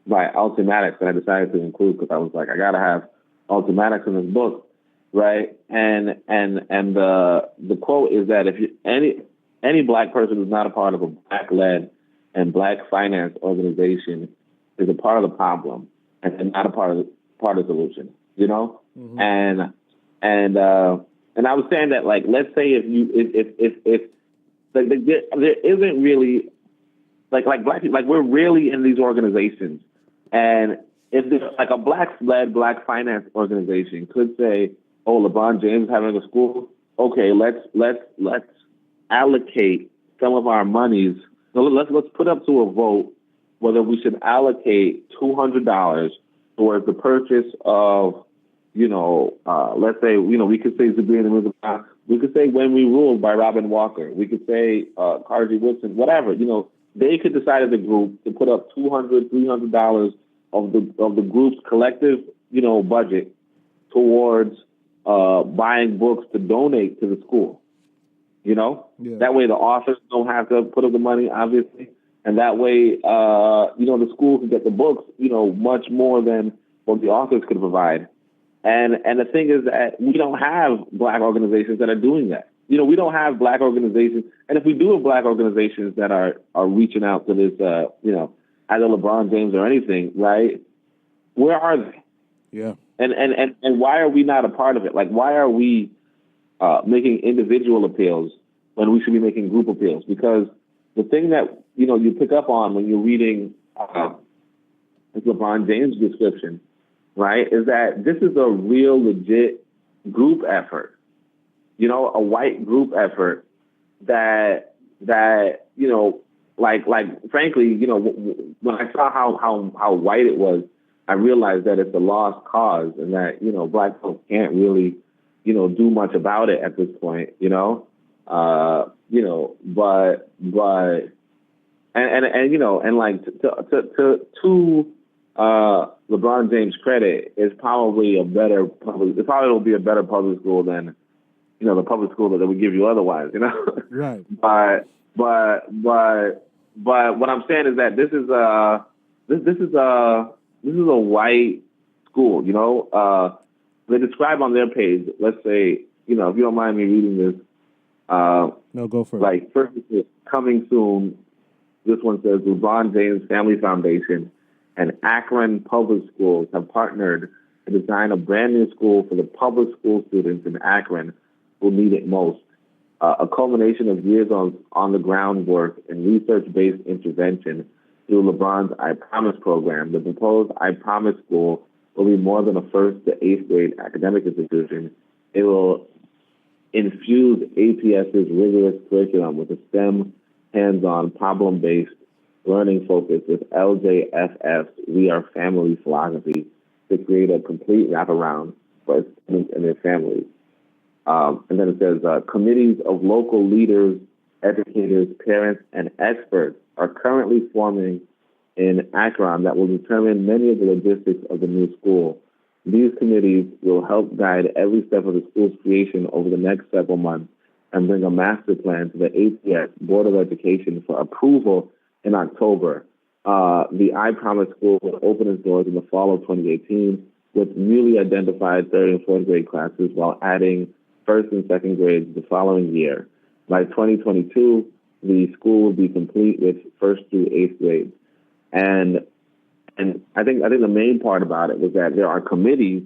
by Ultimatic that I decided to include, because I was like, I gotta have Ultimatic in this book, right? And the quote is that if any black person who's not a part of a black-led and black-financed organization is a part of the problem and not a part of the solution, Mm-hmm. And I was saying that, like, let's say if like there isn't really like black people, like, we're really in these organizations, and if there's like a black-led black finance organization could say, "Oh, LeBron James is having a school. Okay, let's allocate some of our monies. So let's put up to a vote whether we should allocate $200 towards the purchase of, let's say, we could say Zuberi and the Maroons of Maa. We could say When We Ruled by Robin Walker. We could say Cardi Woodson, whatever. They could decide as a group to put up $200, $300 of the group's collective, budget towards buying books to donate to the school. That way the authors don't have to put up the money, obviously, and that way, the school can get the books, much more than what the authors could provide. And the thing is that we don't have black organizations that are doing that. We don't have black organizations. And if we do have black organizations that are reaching out to this, either LeBron James or anything, right? Where are they? Yeah. And why are we not a part of it? Like, why are we making individual appeals when we should be making group appeals? Because the thing that, you pick up on when you're reading LeBron James' description, right, is that this is a real legit group effort. A white group effort that frankly, when I saw how white it was, I realized that it's a lost cause and that, black folks can't really, do much about it at this point, to LeBron James' credit, it probably will be a better public school than, the public school that would give you otherwise, Right. But what I'm saying is that this is a white school, they describe on their page, let's say, if you don't mind me reading this. No, go for it. Like, first, coming soon, this one says, LeBron James Family Foundation and Akron Public Schools have partnered to design a brand new school for the public school students in Akron who need it most. A culmination of years on the ground work and research-based intervention through LeBron's I Promise program. The proposed I Promise school will be more than a 1st to 8th grade academic institution. It will infuse APS's rigorous curriculum with a STEM, hands-on, problem-based learning focus with LJFF's We Are Family philosophy to create a complete wraparound for students and their families. And then it says, committees of local leaders, educators, parents, and experts are currently forming in Akron that will determine many of the logistics of the new school. These committees will help guide every step of the school's creation over the next several months and bring a master plan to the APS Board of Education for approval in October. The I Promise School will open its doors in the fall of 2018 with newly identified 3rd and 4th grade classes while adding 1st and 2nd grades the following year. By 2022, the school will be complete with 1st through 8th grades. And I think the main part about it was that there are committees,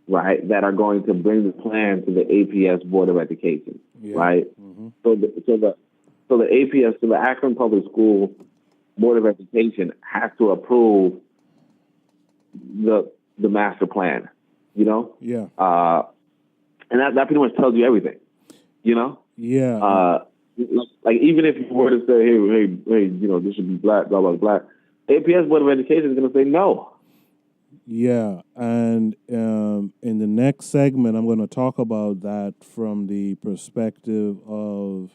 right, that are going to bring the plan to the APS Board of Education, right? Mm-hmm. So the APS, so the Akron Public School Board of Education has to approve the master plan, Yeah. And that pretty much tells you everything, Yeah. Like even if you were to say, hey, this should be black, blah, blah, blah, APS Board of Education is going to say no. Yeah, and in the next segment, I'm going to talk about that from the perspective of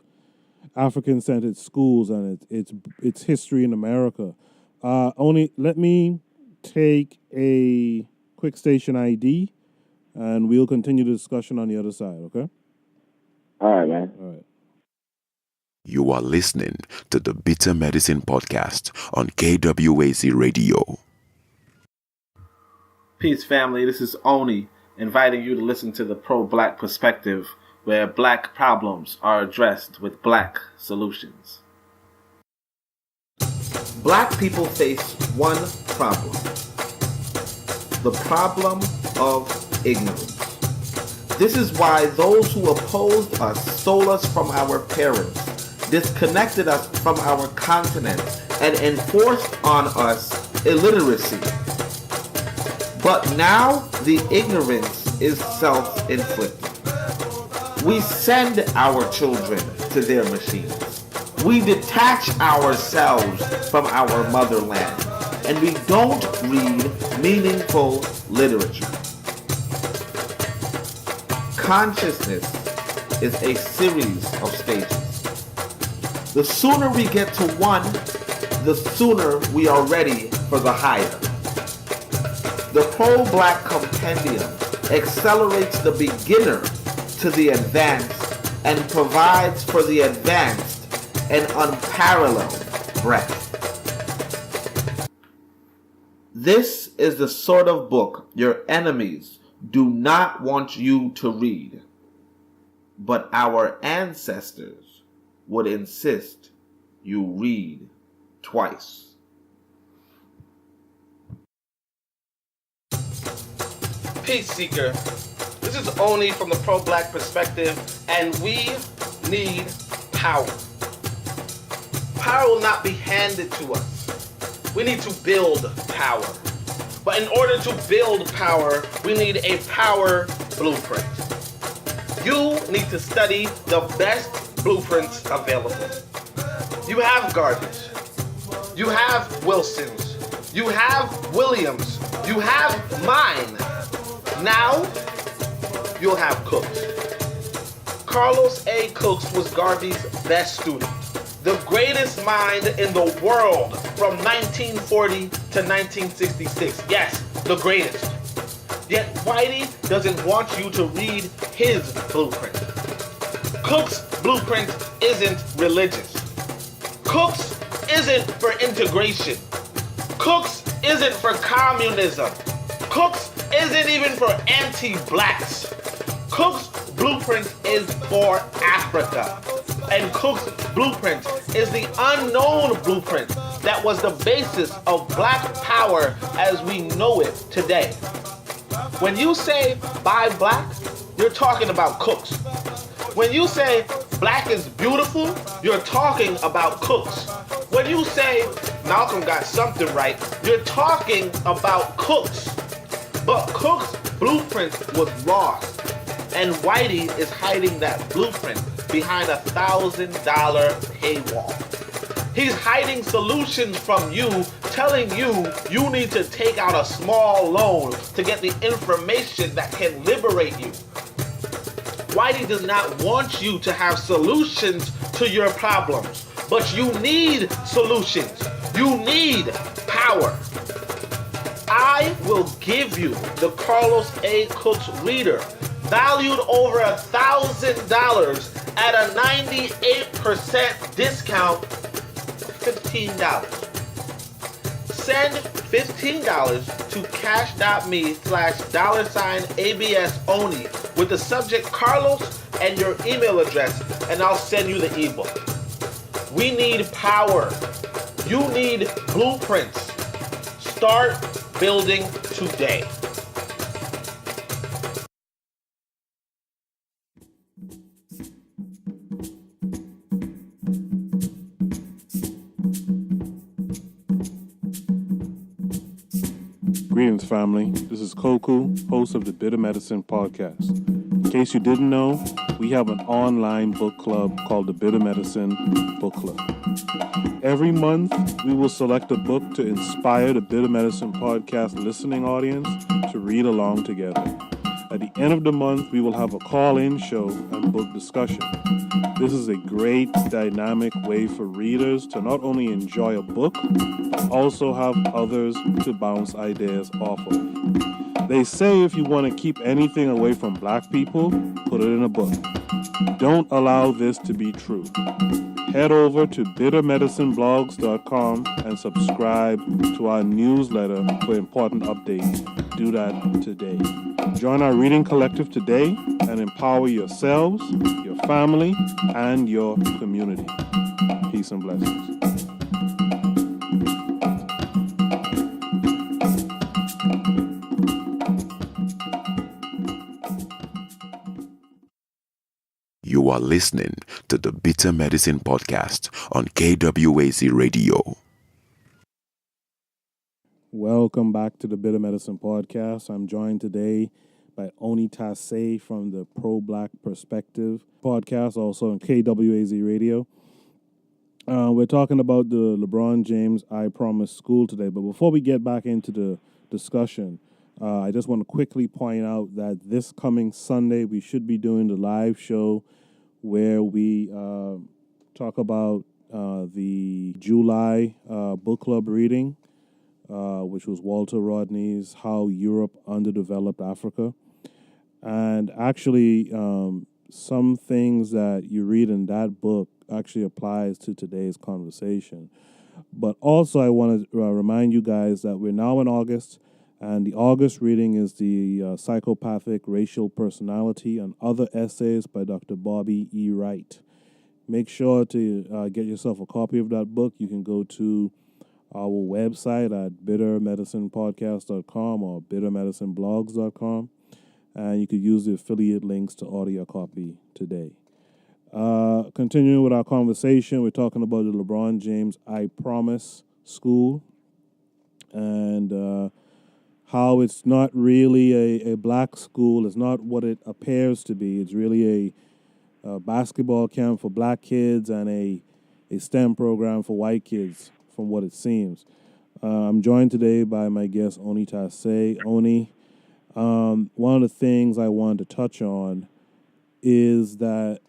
African-centered schools and its history in America. Only let me take a quick station ID, and we'll continue the discussion on the other side, okay? All right, man. All right. You are listening to the Bitter Medicine Podcast on KWAZ Radio. Peace, family. This is Oni, inviting you to listen to the Pro-Black Perspective, where black problems are addressed with black solutions. Black people face one problem: the problem of ignorance. This is why those who opposed us stole us from our parents, disconnected us from our continent, and enforced on us illiteracy. But now the ignorance is self-inflicted. We send our children to their machines. We detach ourselves from our motherland, and we don't read meaningful literature. Consciousness is a series of stages. The sooner we get to one, the sooner we are ready for the higher. The Pro-Black Compendium accelerates the beginner to the advanced and provides for the advanced an unparalleled breadth. This is the sort of book your enemies do not want you to read, but our ancestors would insist you read twice. Peace Seeker. This is Oni from the Pro-Black perspective, and we need power. Power will not be handed to us. We need to build power. But in order to build power, we need a power blueprint. You need to study the best blueprints available. You have Garbage. You have Wilson's. You have Williams. You have mine. Now, you'll have Cooks. Carlos A. Cooks was Garvey's best student, the greatest mind in the world from 1940 to 1966. Yes, the greatest. Yet Whitey doesn't want you to read his blueprint. Cook's blueprint isn't religious. Cook's isn't for integration. Cook's isn't for communism. Cook's isn't even for anti-blacks. Cook's blueprint is for Africa. And Cook's blueprint is the unknown blueprint that was the basis of black power as we know it today. When you say buy black, you're talking about Cooks. When you say black is beautiful, you're talking about Cooks. When you say Malcolm got something right, you're talking about Cooks. But Cook's blueprint was lost, and Whitey is hiding that blueprint behind a $1,000 paywall. He's hiding solutions from you, telling you you need to take out a small loan to get the information that can liberate you. Whitey does not want you to have solutions to your problems, but you need solutions. You need power. I will give you the Carlos A. Cooks Reader, valued over $1,000 at a 98% discount, $15. Send $15 to cash.me/$ABSONI with the subject Carlos and your email address, and I'll send you the ebook. We need power. You need blueprints. Start building today. Greetings, family. This is Koku, host of the Bitter Medicine Podcast. In case you didn't know, we have an online book club called the Bitter Medicine Book Club. Every month, we will select a book to inspire the Bitter Medicine Podcast listening audience to read along together. At the end of the month, we will have a call-in show and book discussion. This is a great, dynamic way for readers to not only enjoy a book, but also have others to bounce ideas off of. They say if you want to keep anything away from black people, put it in a book. Don't allow this to be true. Head over to bittermedicineblogs.com and subscribe to our newsletter for important updates. Do that today. Join our reading collective today and empower yourselves, your family, and your community. Peace and blessings. You are listening to the Bitter Medicine Podcast on KWAZ Radio. Welcome back to the Bitter Medicine Podcast. I'm joined today by Onitaset from the Pro-Black Perspective podcast, also on KWAZ Radio. We're talking about the LeBron James I Promise School today, but before we get back into the discussion, I just want to quickly point out that this coming Sunday, we should be doing the live show where we talk about the July book club reading, which was Walter Rodney's How Europe Underdeveloped Africa. And actually, some things that you read in that book actually applies to today's conversation. But also, I want to remind you guys that we're now in August, and the August reading is the Psychopathic Racial Personality and Other Essays by Dr. Bobby E. Wright. Make sure to get yourself a copy of that book. You can go to our website at bittermedicinepodcast.com or bittermedicineblogs.com, and you could use the affiliate links to order your copy today. Continuing with our conversation, we're talking about the LeBron James I Promise School and how it's not really a black school. It's not what it appears to be. It's really a basketball camp for black kids and a STEM program for white kids, from what it seems. I'm joined today by my guest, Onitaset. Oni, one of the things I wanted to touch on is the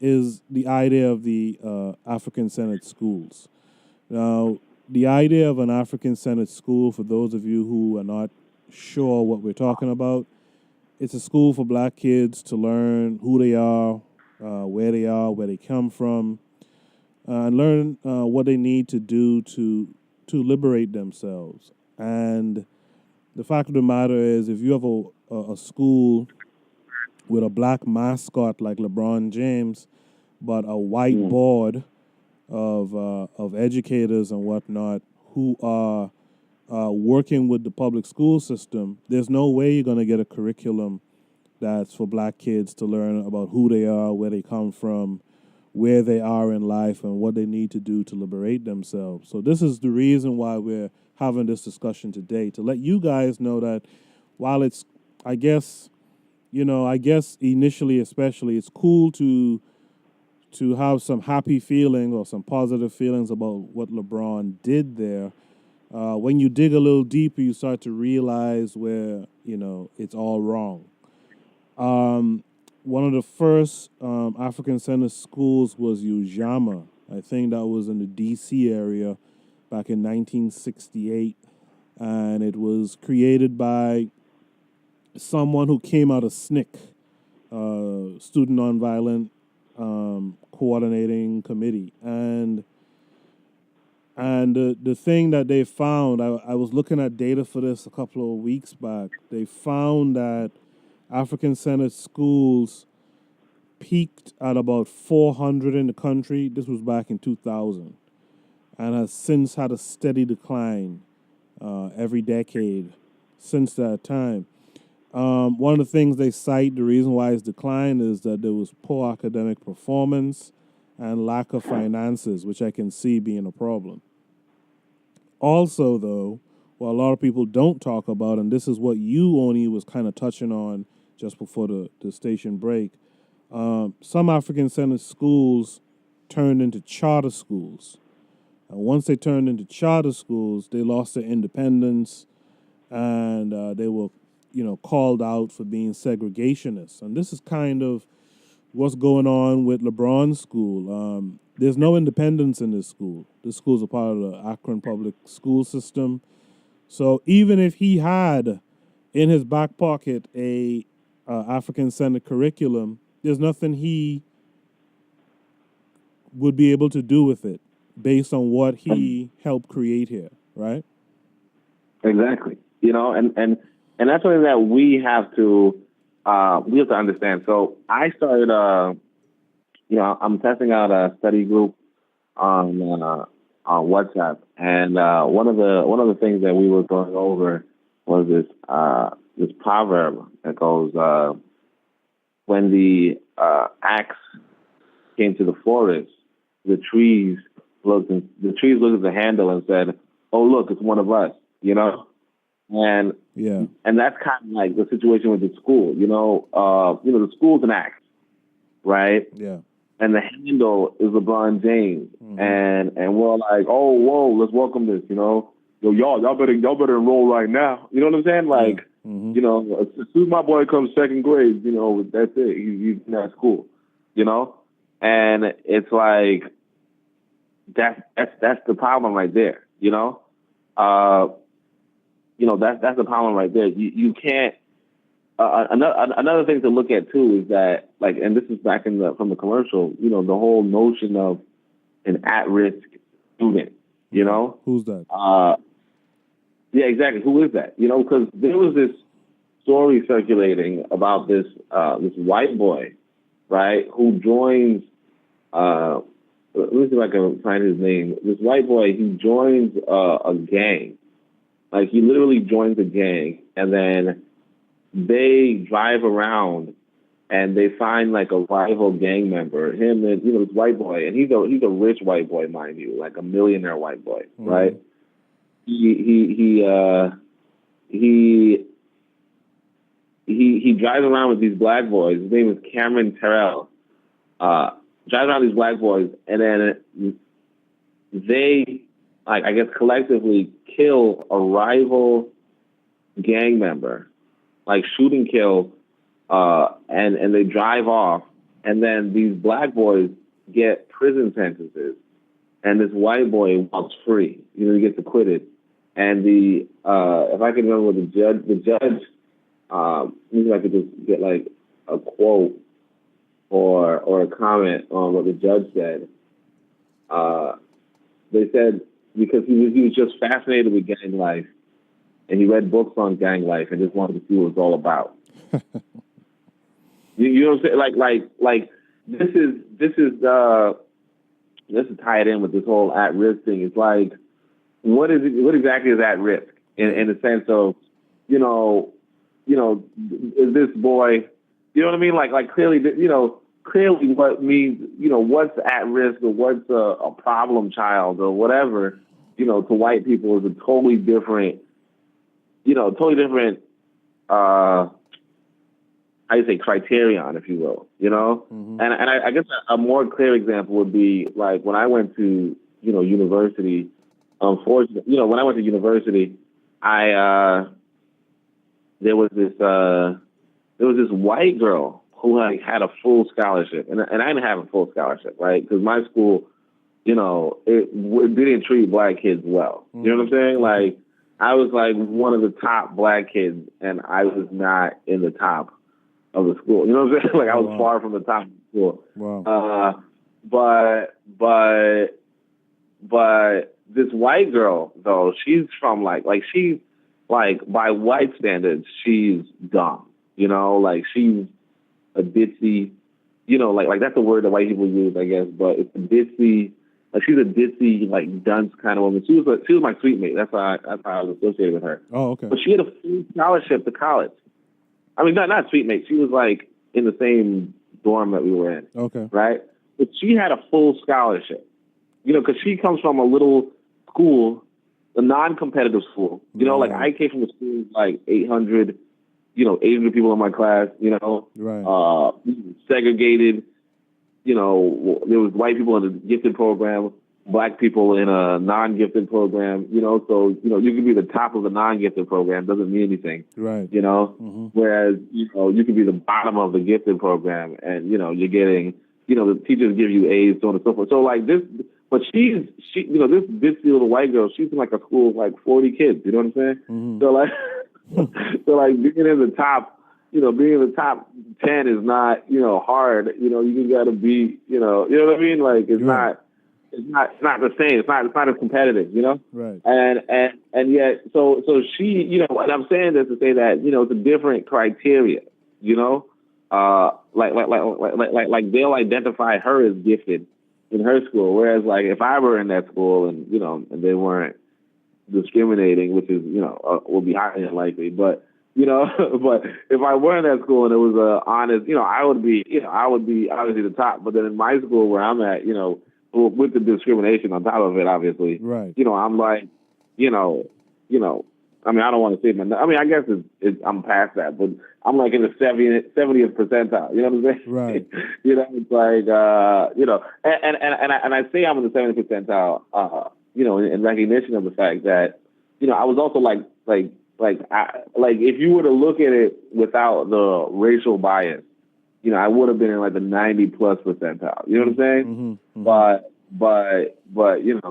idea of the African-centered schools. Now, the idea of an African-centered school, for those of you who are not sure what we're talking about, it's a school for black kids to learn who they are, where they come from, and learn what they need to do to liberate themselves. And the fact of the matter is, if you have a school with a black mascot like LeBron James, but a white board of educators and whatnot who are working with the public school system, there's no way you're going to get a curriculum that's for black kids to learn about who they are, where they come from, where they are in life, and what they need to do to liberate themselves. So this is the reason why we're having this discussion today, to let you guys know that while it's, I guess initially especially, it's cool to have some happy feelings or some positive feelings about what LeBron did there. When you dig a little deeper, you start to realize where, it's all wrong. One of the first African-centered schools was Ujama. I think that was in the D.C. area back in 1968. And it was created by someone who came out of SNCC, Student Nonviolent Coordinating Committee. And the thing that they found, I was looking at data for this a couple of weeks back. They found that African-centered schools peaked at about 400 in the country. This was back in 2000, and has since had a steady decline every decade since that time. One of the things they cite, the reason why it's declined, is that there was poor academic performance and lack of finances, which I can see being a problem. Also, though, what a lot of people don't talk about, and this is what you, Oni, was kind of touching on just before the station break, some African-centered schools turned into charter schools. And once they turned into charter schools, they lost their independence, and they were, called out for being segregationists. And this is kind of what's going on with LeBron's school. There's no independence in this school. This school's a part of the Akron public school system. So even if he had in his back pocket a African-centered curriculum, there's nothing he would be able to do with it based on what he helped create here, right? Exactly. And that's something that we have to understand. So I started, I'm testing out a study group on WhatsApp, and one of the things that we were going over was this proverb that goes, when the axe came to the forest, the trees looked at the handle and said, "Oh, look, it's one of us," And that's kind of like the situation with the school. The school's an act, right? Yeah. And the handle is LeBron James, and we're like, oh, whoa, let's welcome this. Y'all better enroll right now. You know what I'm saying? Like, as soon as my boy comes second grade, that's it. He's in that school. And it's like that's the problem right there. That's the problem right there. You can't. Another thing to look at too is that, like, and this is back from the commercial. The whole notion of an at-risk student. Who's that? Yeah, exactly. Who is that? Because there was this story circulating about this white boy, right, who joins. Let me see if I can find his name. This white boy, he joins a gang. Like, he literally joins a gang, and then they drive around and they find like a rival gang member, him and this white boy, and he's a rich white boy, mind you, like a millionaire white boy, right? He drives around with these black boys. His name is Cameron Terrell. Drives around these black boys, and then they, like, I guess collectively kill a rival gang member, like shoot and kill, and they drive off, and then these black boys get prison sentences, and this white boy walks free. He gets acquitted, and if I can remember what the judge, maybe I could just get like a quote or a comment on what the judge said. They said because he was just fascinated with gang life, and he read books on gang life and just wanted to see what it was all about. You know what I'm saying? Like this is tied in with this whole at-risk thing. It's like, what exactly is at risk in the sense of, is this boy, you know what I mean? Like clearly, clearly what means, what's at risk or what's a problem child or whatever, to white people is a totally different, I say criterion, if you will, And I guess a more clear example would be like when I went to, university. Unfortunately, when I went to university, there was this white girl who had a full scholarship, and I didn't have a full scholarship, right? Because my school, it didn't treat black kids well. You know what I'm saying? Like, I was like one of the top black kids, and I was not in the top of the school. You know what I'm saying? Like, I was far from the top of the school. Wow. But this white girl, though, she's from she's like by white standards, she's dumb. Like she's a ditzy. Like that's the word that white people use, I guess. But it's a ditzy. Like she's a ditzy, like dunce kind of woman. She was my sweet mate. That's how I was associated with her. Oh, okay. But she had a full scholarship to college. I mean, not sweet mate. She was like in the same dorm that we were in. Okay. Right? But she had a full scholarship. Because she comes from a little school, a non-competitive school. Like I came from a school with like 800, 800 people in my class, Right. Segregated. There was white people in the gifted program, black people in a non-gifted program, so, you could be the top of the non-gifted program, doesn't mean anything. Right. Whereas, you could be the bottom of the gifted program and, you're getting, the teachers give you A's, so on and so forth. So like this, but this ditzy little white girl, she's in like a school of like 40 kids, you know what I'm saying? Mm-hmm. So like being in the top, being in the top 10 is not, hard. You just got to be, you know what I mean? Like it's not the same. It's not as competitive, Right. And yet, so she, and I'm saying this to say that, it's a different criteria, like they'll identify her as gifted in her school, whereas like if I were in that school and and they weren't discriminating, which is will be highly unlikely, but but if I were in that school and it was honest, I would be obviously the top. But then in my school where I'm at, with the discrimination on top of it, obviously, right? I'm like, I mean, I don't want to say I guess I'm past that, but I'm like in the 70th percentile. You know what I'm saying? Right. You know, it's like and I say I'm in the 70th percentile. You know, in recognition of the fact that, you know, I was also like if you were to look at it without the racial bias, you know, I would have been in like the 90+ percentile. You know what I'm saying? But you know,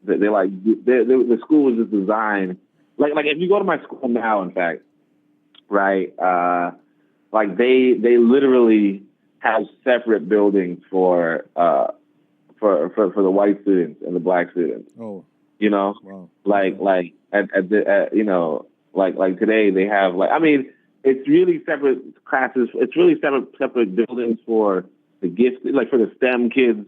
the school was just designed like if you go to my school now, in fact, right? Like they literally have separate buildings for the white students and the black students. Oh, you know, wow. Like you know, like today they have it's really separate classes. It's really separate buildings for the gifted, like for the STEM kids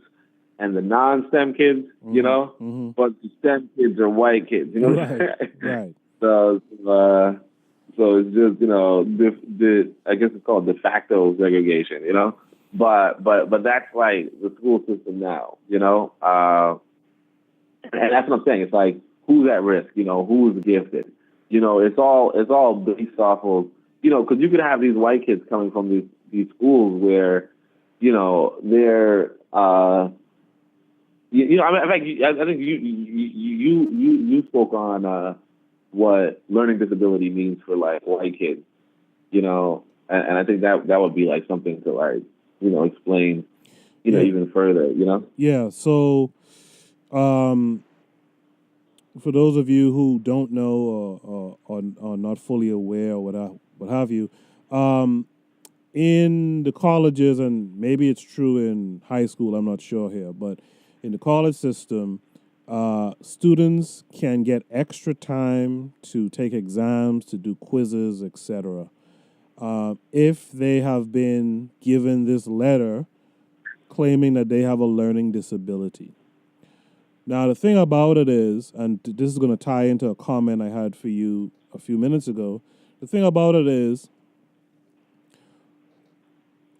and the non-STEM kids. You know, but the STEM kids are white kids. You know, right. So it's just, you know, I guess it's called de facto segregation. You know. But that's like the school system now, you know, and that's what I'm saying. It's like, who's at risk, you know, who's gifted, you know. It's all based off of, you know, because you could have these white kids coming from these schools where, you know, they're you know, I think you spoke on what learning disability means for like white kids, you know, and I think that would be like something to like, you know, explain, you know, even further, you know? Yeah. So, for those of you who don't know or are not fully aware or what have you, in the colleges, and maybe it's true in high school, I'm not sure here, but in the college system, students can get extra time to take exams, to do quizzes, etc. If they have been given this letter claiming that they have a learning disability. Now, the thing about it is, and this is going to tie into a comment I had for you a few minutes ago, the thing about it is,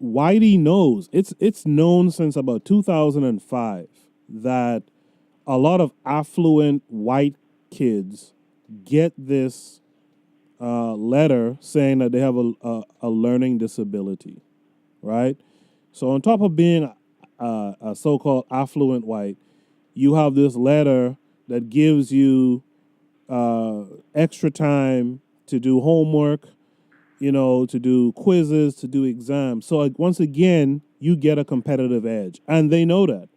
Whitey knows, it's known since about 2005 that a lot of affluent white kids get this letter saying that they have a learning disability, right? So on top of being a so-called affluent white, you have this letter that gives you extra time to do homework, you know, to do quizzes, to do exams. So once again, you get a competitive edge, and they know that.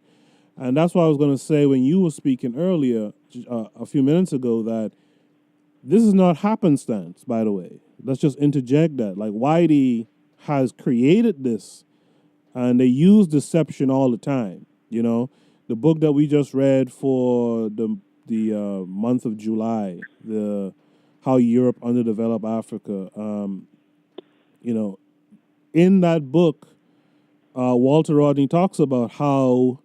And that's why I was going to say when you were speaking earlier, a few minutes ago, that this is not happenstance, by the way. Let's just interject that. Like, Whitey has created this, and they use deception all the time. You know, the book that we just read for the month of July, the How Europe Underdeveloped Africa. You know, in that book, Walter Rodney talks about how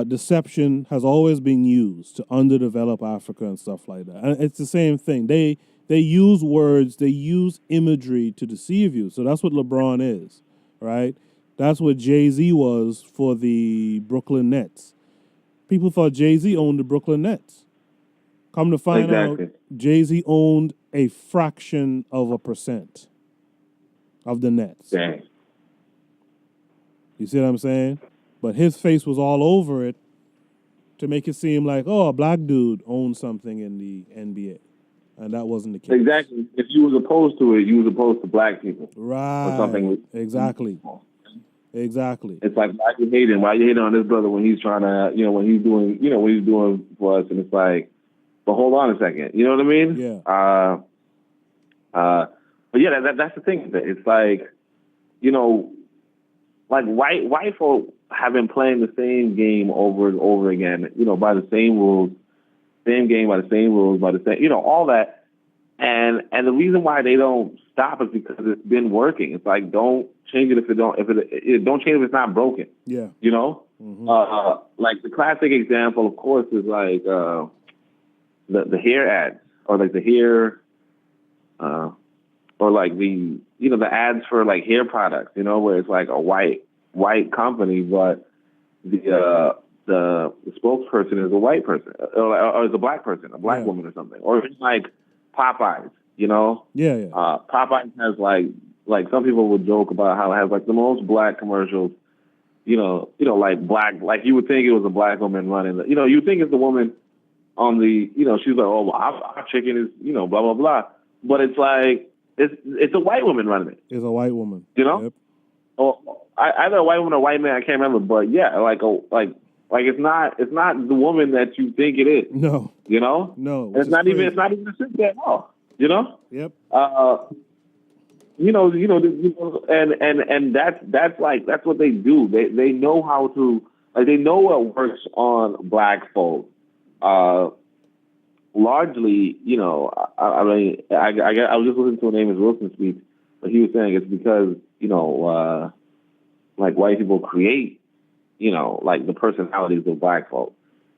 deception has always been used to underdevelop Africa and stuff like that. And it's the same thing. They use words, they use imagery to deceive you. So that's what LeBron is, right? That's what Jay-Z was for the Brooklyn Nets. People thought Jay-Z owned the Brooklyn Nets. Come to find out, Jay-Z owned a fraction of a percent of the Nets. Dang. You see what I'm saying? But his face was all over it to make it seem like, oh, a black dude owns something in the NBA. And that wasn't the case. Exactly. If you was opposed to it, you was opposed to black people. Right. Or something. Exactly. It's like, why you hating? Why you hating on this brother when he's trying to, you know, when he's doing, you know, what he's doing for us? And it's like, but hold on a second. You know what I mean? Yeah. But yeah, that's the thing. It's like, you know, like white folk have been playing the same game over and over again, you know, by the same rules, same game by the same rules, by the same, you know, all that. And the reason why they don't stop is because it's been working. It's like, don't change it don't change if it's not broken. Yeah. You know? Mm-hmm. Like the classic example, of course, is like the hair ads, or like the hair, or like the, you know, the ads for like hair products, you know, where it's like a white company, but the the spokesperson is a white person or is a black person, a black woman or something, or it's like Popeyes, you know? Yeah. Popeyes has like some people would joke about how it has like the most black commercials, you know, like black, like you would think it was a black woman running the, you know, you think it's the woman on the, you know, she's like, oh, well, our chicken is, you know, blah, blah, blah. But it's like, it's a white woman running it. It's a white woman. You know? Yep. Or either a white woman or a white man, I can't remember. But yeah, like it's not the woman that you think it is. No. You know? No. It's not even a sister at all. You know? Yep. And that's what they do. They know how to, like, they know what works on black folk. Largely, you know, I mean, I was just listening to a Amos Wilson speech, but he was saying it's because, you know, like white people create, you know, like the personalities of black folk,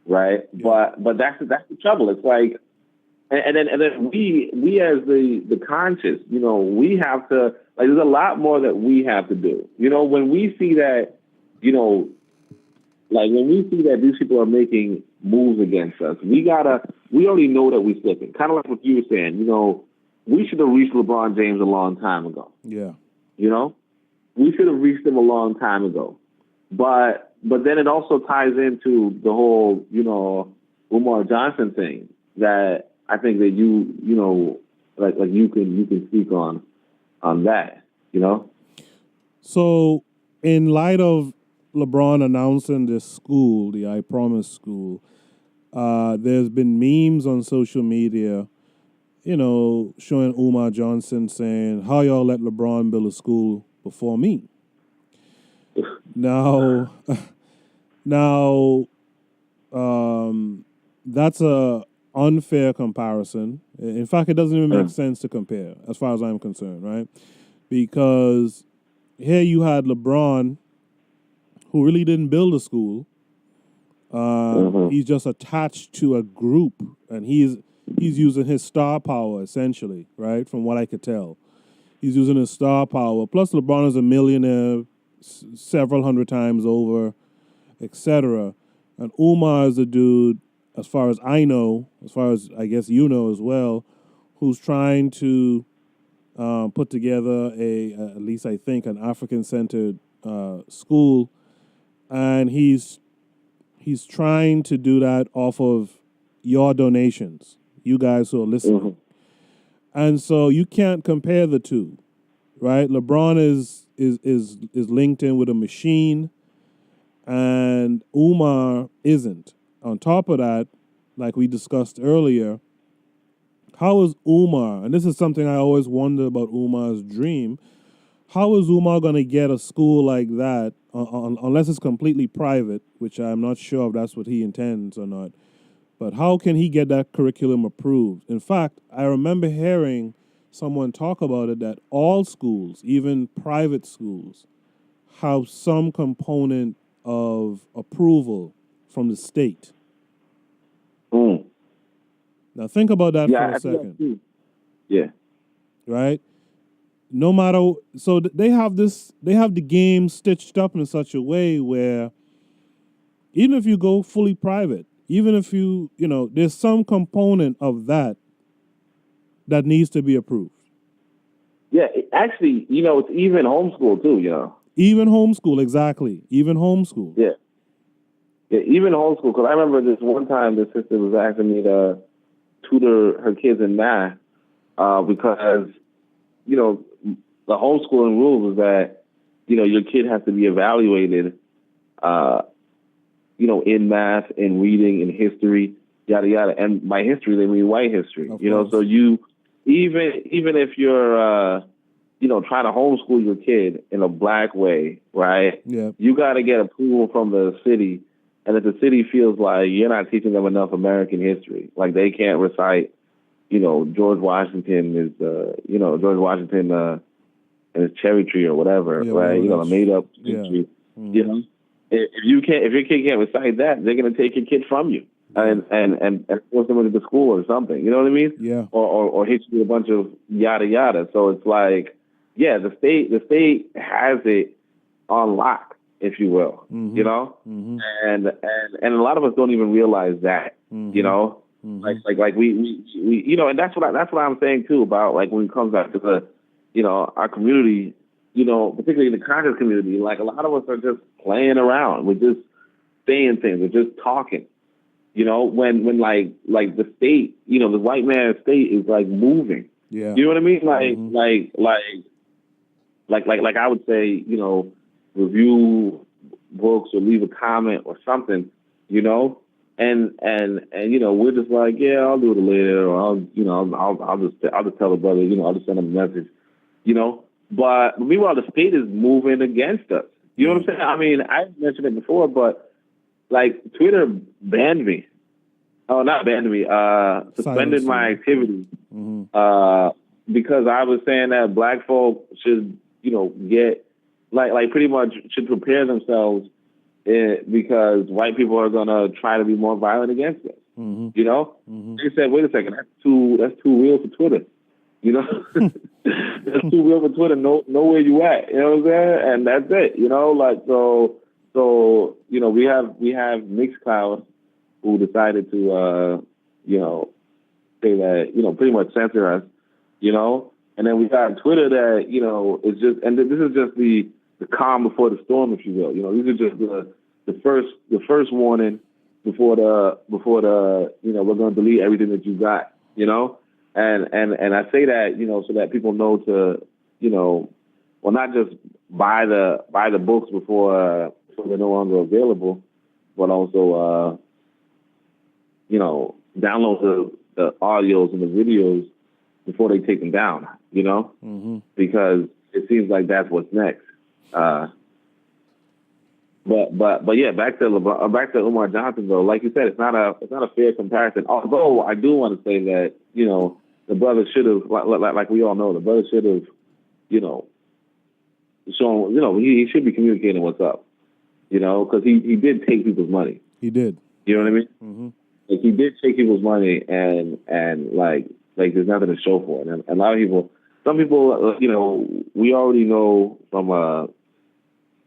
right? Yeah. But that's the trouble. It's like, and then we as the conscious, you know, we have to, like, there's a lot more that we have to do. You know, when we see that, you know, like when we see that these people are making moves against us, we already know that we're slipping. Kind of like what you were saying, you know, we should have reached LeBron James a long time ago. Yeah. You know, we should have reached him a long time ago. But then it also ties into the whole, you know, Umar Johnson thing that I think that you know, like you can speak on that, you know? So in light of LeBron announcing this school, the I Promise school, there's been memes on social media, you know, showing Umar Johnson saying, how y'all let LeBron build a school before me? Now, that's a unfair comparison. In fact, it doesn't even make sense to compare as far as I'm concerned, right? Because here you had LeBron, who really didn't build a school. He's just attached to a group, and he's using his star power, essentially, right? From what I could tell. He's using his star power. Plus, LeBron is a millionaire several hundred times over, etc. And Umar is a dude, as far as I know, as far as I guess you know as well, who's trying to put together at least I think, an African-centered school. And he's trying to do that off of your donations, you guys who are listening. Mm-hmm. And so you can't compare the two, right? LeBron is linked in with a machine, and Umar isn't. On top of that, like we discussed earlier, how is Umar, and this is something I always wonder about Umar's dream, how is Umar going to get a school like that, unless it's completely private, which I'm not sure if that's what he intends or not, but how can he get that curriculum approved? In fact, I remember hearing someone talk about it, that all schools, even private schools, have some component of approval from the state. Now think about that for a second. Yeah. Right? No matter, so they have the game stitched up in such a way where even if you go fully private, even if you know, there's some component of that needs to be approved. Yeah, actually, you know, it's even homeschool too, you know. Even homeschool, exactly. Even homeschool. Yeah, even homeschool, because I remember this one time the sister was asking me to tutor her kids in math because, you know, the homeschooling rule is that, you know, your kid has to be evaluated, you know, in math, in reading, in history, yada, yada. And by history, they mean white history, you know, so you, even if you're, you know, trying to homeschool your kid in a black way, right? Yeah. You got to get approval from the city. And if the city feels like you're not teaching them enough American history, like they can't recite, you know, George Washington and his cherry tree or whatever, right? You know, a made up history. Mm-hmm. You know, if your kid can't recite that, they're going to take your kid from you and force them into the school or something. You know what I mean? Yeah. Or hit you with a bunch of yada yada. So it's like, yeah, the state has it on lock. if you will, you know, and a lot of us don't even realize that, you know, like we you know, and that's what I'm saying too about like when it comes back to the, you know, our community, you know, particularly in the conscious community, like a lot of us are just playing around. We're just saying things. We're just talking, you know, when like the state, you know, the white man's state is like moving. Yeah. You know what I mean? Like I would say, you know, review books or leave a comment or something, you know, and you know, we're just like, yeah, I'll do it later, or I'll just tell the brother, you know, I'll just send him a message, you know. But meanwhile, the state is moving against us. You know what I'm saying? I mean, I mentioned it before, but like Twitter banned me. Oh, not banned me. Suspended my activity because I was saying that black folk should, you know, get like pretty much should prepare themselves because white people are gonna try to be more violent against us. You know, they said, wait a second, that's too real for Twitter. You know, that's too real for Twitter. Know where you at. You know what I'm saying? And that's it. You know, like so you know, we have Mixcloud who decided to you know, say that, you know, pretty much censor us. You know, and then we got Twitter that, you know, is just, and this is just the calm before the storm, if you will. You know, these are just the first warning before the you know, we're going to delete everything that you got. You know. And I say that, you know, so that people know to, you know, well, not just buy the books before they're no longer available, but also, you know, download the audios and the videos before they take them down, you know, because it seems like that's what's next. But yeah, back to Umar Johnson though. Like you said, it's not a fair comparison. Although I do want to say that, you know, the brother should have, like we all know, the brother should have, you know, shown, you know, he should be communicating what's up, you know, because he did take people's money. He did. You know what I mean? Like he did take people's money, and like there's nothing to show for it. And a lot of people, some people, you know, we already know from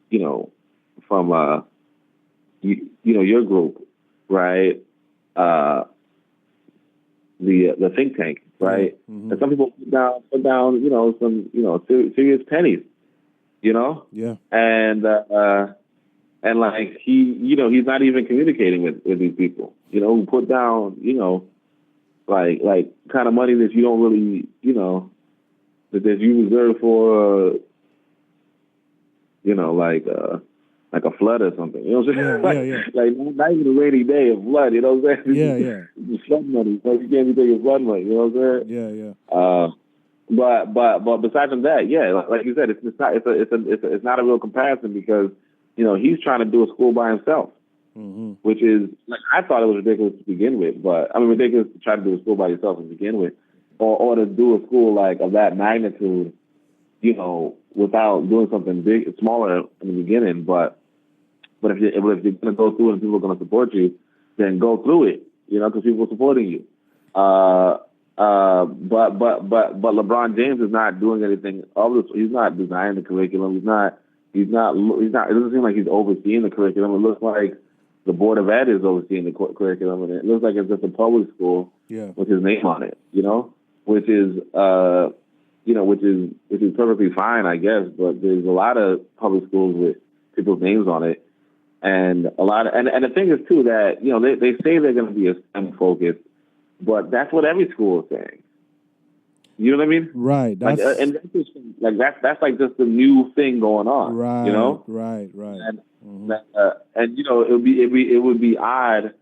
you know, you know, your group, right? The think tank, right? And some people put down, you know, some, you know, serious pennies, you know? Yeah. And like he, you know, he's not even communicating with these people, you know, who put down, you know, like kind of money that you don't really, you know, that you reserve for, you know, like a flood or something. You know what I'm saying? Like not even a rainy day, a flood. You know what I'm saying? Yeah. Flood money. So you can't be taking flood money. You know what I'm saying? Yeah. But besides from that, yeah, like you said, it's not a real comparison because, you know, he's trying to do a school by himself, which is, like, I thought it was ridiculous to begin with, but I mean, ridiculous to try to do a school by yourself to begin with, or to do a school like of that magnitude, you know, without doing something big, smaller in the beginning. But if you're going to go through it and people are going to support you, then go through it, you know, because people are supporting you. But LeBron James is not doing anything of this. He's not designing the curriculum. It doesn't seem like he's overseeing the curriculum. It looks like the Board of Ed is overseeing the curriculum, and it looks like it's just a public school with his name on it, you know, which is perfectly fine, I guess. But there's a lot of public schools with people's names on it, and the thing is too that, you know, they say they're going to be a STEM focus, but that's what every school is saying. You know what I mean? Right. That's, that's like just the new thing going on. Right. You know? Right. And you know, it would be odd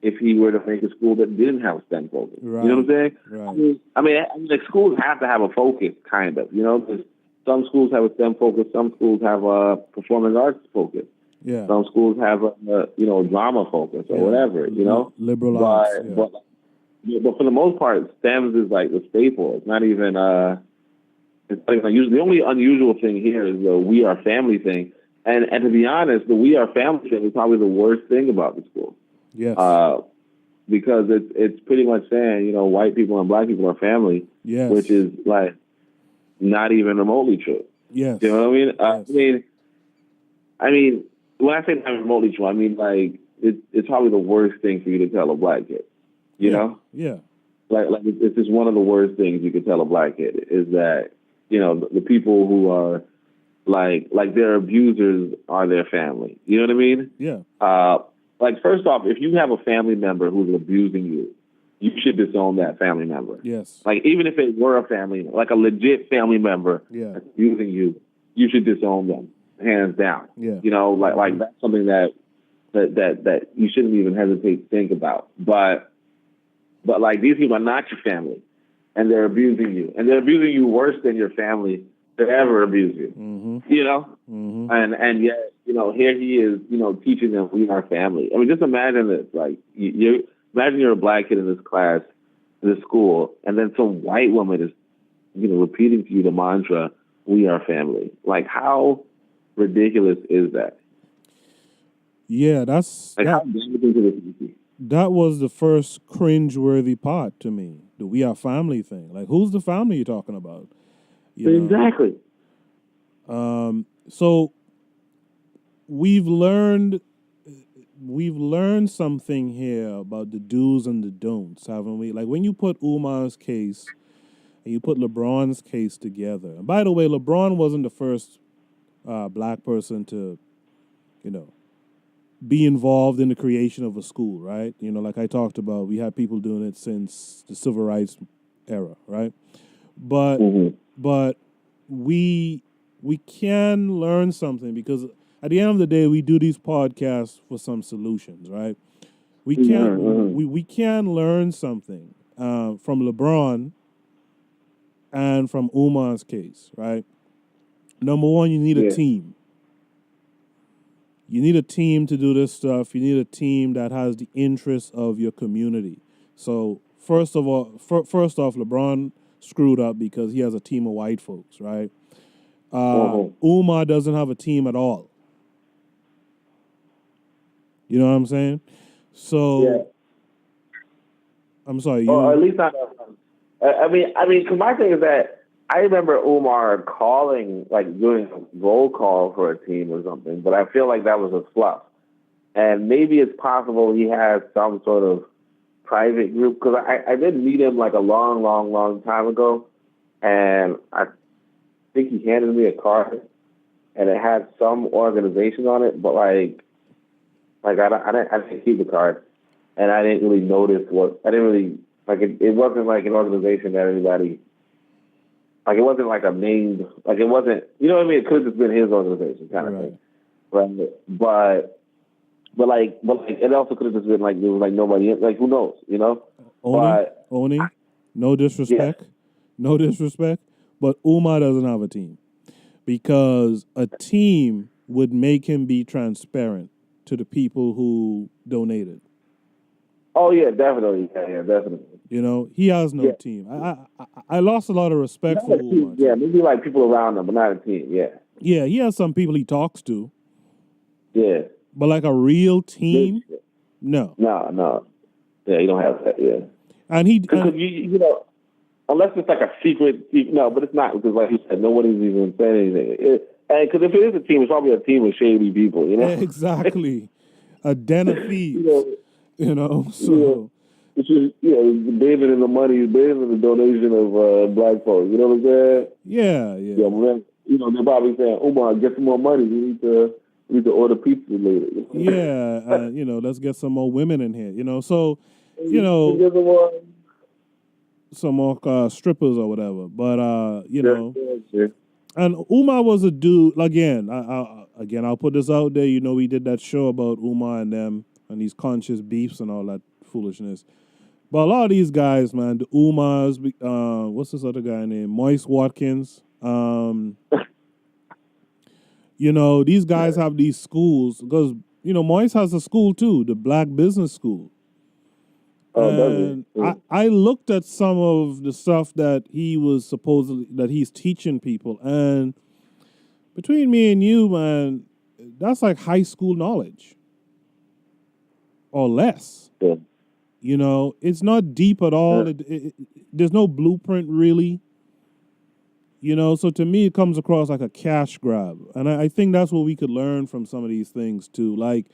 if he were to make a school that didn't have a STEM focus. Right. You know what I'm saying? Right. I mean, like, schools have to have a focus, kind of. You know, because some schools have a STEM focus, some schools have a performing arts focus. Yeah. Some schools have a drama focus or whatever. You know, liberal arts. But for the most part, STEMs is like the staple. It's not even it's not even unusual. The only unusual thing here is the "we are family" thing. And to be honest, the "we are family" thing is probably the worst thing about the school. Yes. Because it's pretty much saying, you know, white people and black people are family. Yes. Which is like not even remotely true. Yes. You know what I mean? Yes. I mean, when I say not remotely true, I mean like it's probably the worst thing for you to tell a black kid. You know? Yeah. Like it's just one of the worst things you could tell a black kid is that, you know, the people who are like their abusers are their family. You know what I mean? Yeah. Like, first off, if you have a family member who's abusing you, you should disown that family member. Yes. Like, even if it were a family, like a legit family member that's abusing you, you should disown them, hands down. Yeah. You know, like that's something that you shouldn't even hesitate to think about. But like, these people are not your family, and they're abusing you, and they're abusing you worse than your family could ever abuse you. Mm-hmm. You know, and yet, you know, here he is, you know, teaching them we are family. I mean, just imagine this. Like, imagine you're a black kid in this class, in this school, and then some white woman is, you know, repeating to you the mantra, "We are family." Like, how ridiculous is that? Yeah, that's like how damaging to the community. That was the first cringe-worthy part to me, the "we are family" thing. Like, who's the family you're talking about? You know? Exactly. So we've learned something here about the do's and the don'ts, haven't we? Like, when you put Umar's case and you put LeBron's case together. And by the way, LeBron wasn't the first black person to, you know, be involved in the creation of a school, right? You know, like I talked about, we had people doing it since the civil rights era, right? But we can learn something, because at the end of the day, we do these podcasts for some solutions, right? We can learn something from LeBron and from Umar's case, right? Number one, you need a team. You need a team to do this stuff. You need a team that has the interests of your community. So first off, LeBron screwed up because he has a team of white folks, right? Umar doesn't have a team at all. You know what I'm saying? So, I'm sorry. Or at least not. I mean, because my thing is that I remember Umar calling, like, doing a roll call for a team or something, but I feel like that was a fluff. And maybe it's possible he has some sort of private group, because I did meet him like a long time ago, and I think he handed me a card, and it had some organization on it, but I didn't keep the card, and I didn't really notice it wasn't like an organization that anybody. Like, it wasn't like a named, like, it wasn't, you know what I mean? It could have just been his organization kind of thing. Right. But it also could have just been like, there was like nobody in, like, who knows, you know? Oni, no disrespect. Yeah. No disrespect. But Umar doesn't have a team, because a team would make him be transparent to the people who donated. Oh, yeah, definitely. Yeah, definitely. You know, he has no team. I lost a lot of respect for Umar. Yeah, maybe like people around him, but not a team, Yeah, he has some people he talks to. Yeah. But like a real team? No. No. Yeah, you don't have that, yeah. And you know, unless it's like a secret, no, but it's not, because like you said, nobody's even saying anything. Because if it is a team, it's probably a team of shady people, you know? Exactly. A den of thieves. You know, so... Yeah. It's just, David and the money, David and the donation of black folks. You know what I'm saying? Yeah. Man, you know, they're probably saying, "Omar, get some more money. We need to order pizza later." Yeah, you know, let's get some more women in here. You know, so you know, some more strippers or whatever. But you know, and Umar was a dude. Again, I'll put this out there. You know, we did that show about Umar and them and these conscious beefs and all that foolishness. But a lot of these guys, man, the Umars, what's this other guy named? Moise Watkins. You know, these guys have these schools because, you know, Moise has a school too, the Black Business School. And I looked at some of the stuff that he's teaching people, and between me and you, man, that's like high school knowledge or less. Yeah. You know, it's not deep at all. There's no blueprint really. You know, so to me, it comes across like a cash grab. And I think that's what we could learn from some of these things, too. Like,